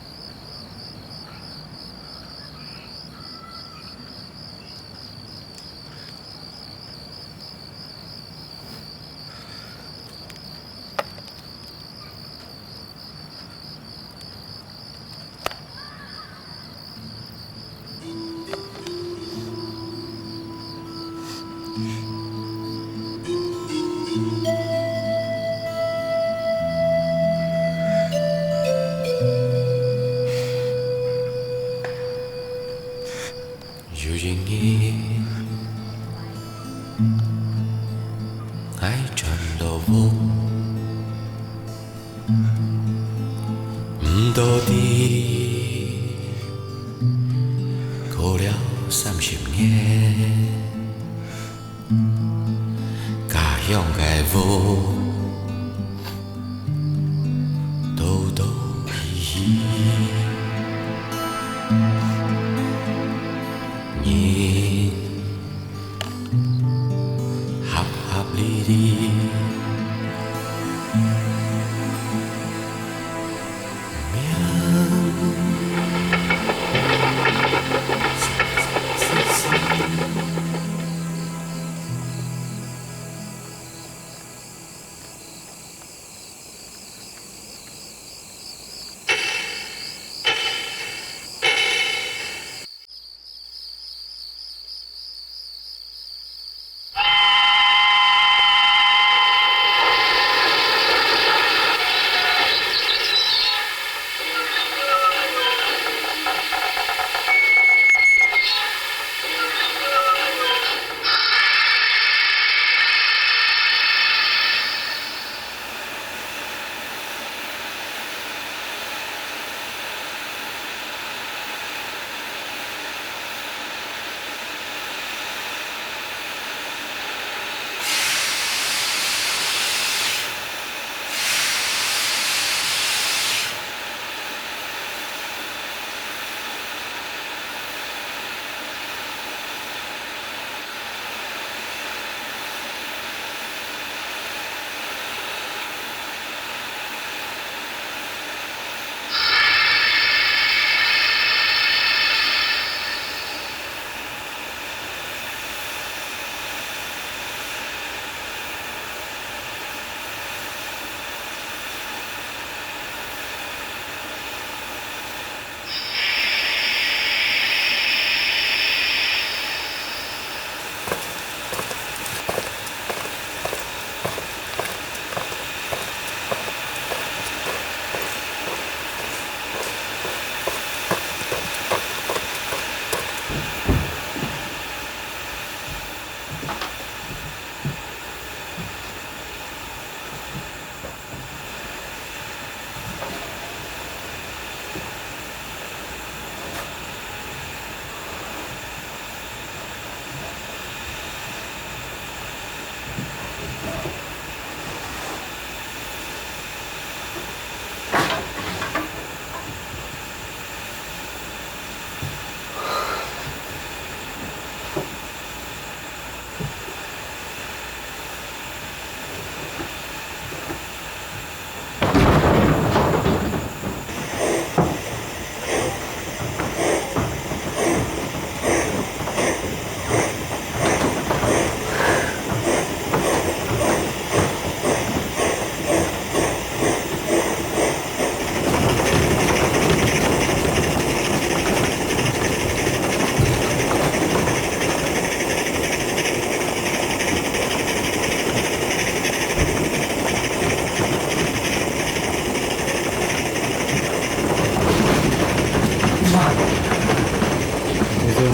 有人言，爱转到我，唔到底，过了30年，家乡嘅我，都依依。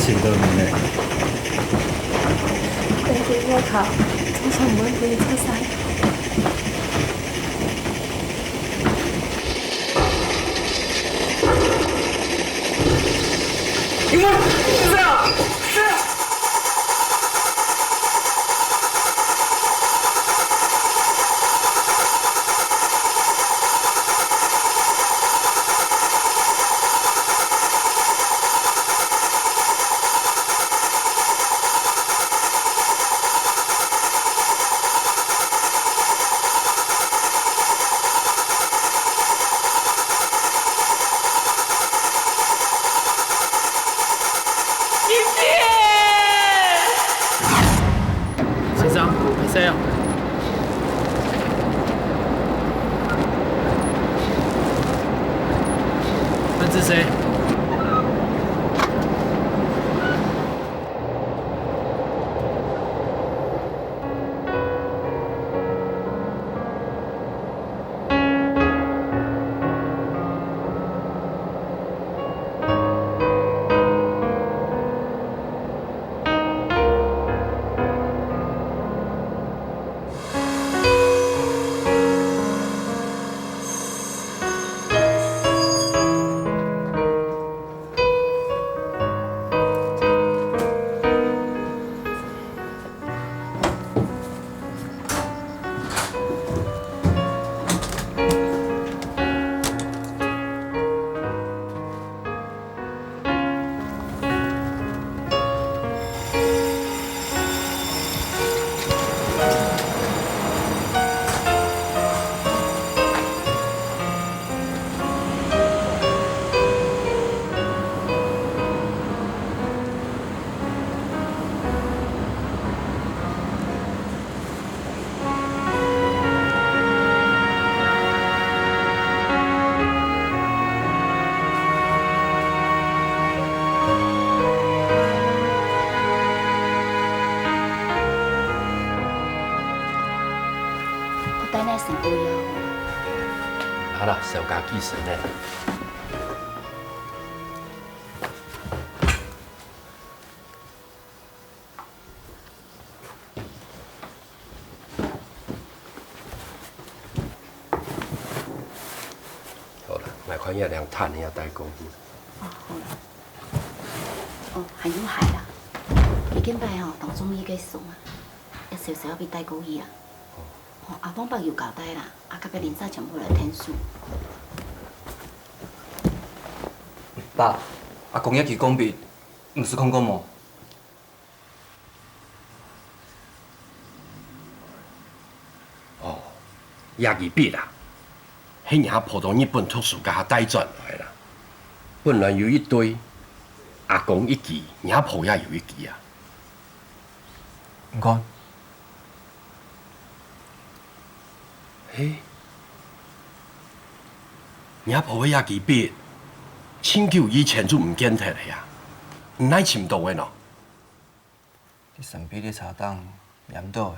前到面咧。等佢我靠，早上唔會俾你出晒。因为是这样，是。先生，係誰啊？那是誰？好了，小家记神呢。好了，买款叶两碳要代购。哦，好啦。哦，还有海啦，佢今摆吼同中医嘅送啊，一少少要代购去啊。哦，阿公伯有交代啦，阿甲别林早全部来天数。爸，阿公也去讲别，唔是看过么？哦，也二笔啦，迄年普通日本特殊甲带转来啦。本来有一堆，阿公一支，娘婆也有一支啊。唔看。嘿，娘婆的野支笔，很久以前就唔见摕了呀，唔奈深度的喏。你神秘的茶档念到的。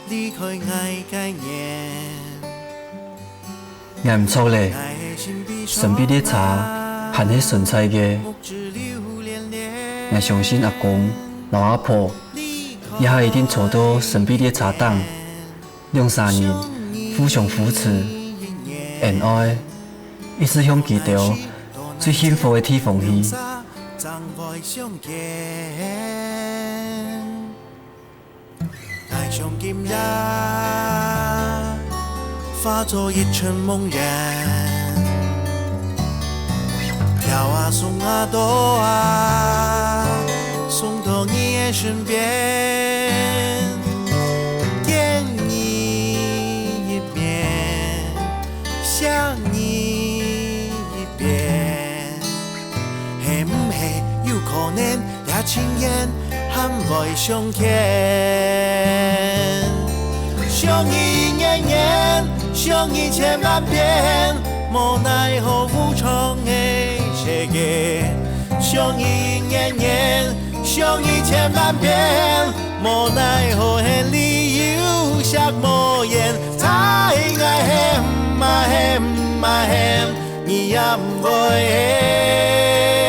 離開愛概念，俺唔錯咧，神秘的茶含迄純菜嘅，俺相信阿公老阿婆也係一定找到神秘的茶檔，兩三人互相扶持，恩愛，一直向記到最幸福的地方去。愛像劍刃，化作一場夢魘，飄啊送啊躲啊，送到你的身邊，見你一面，想你一遍，係唔係有可能也情願？含袂相欠。相依年年，相依千万遍，无奈何无常的世界。相依年年，相依千万遍，无奈何的理由寂无言。才爱恨嘛恨嘛恨，你也袂恨。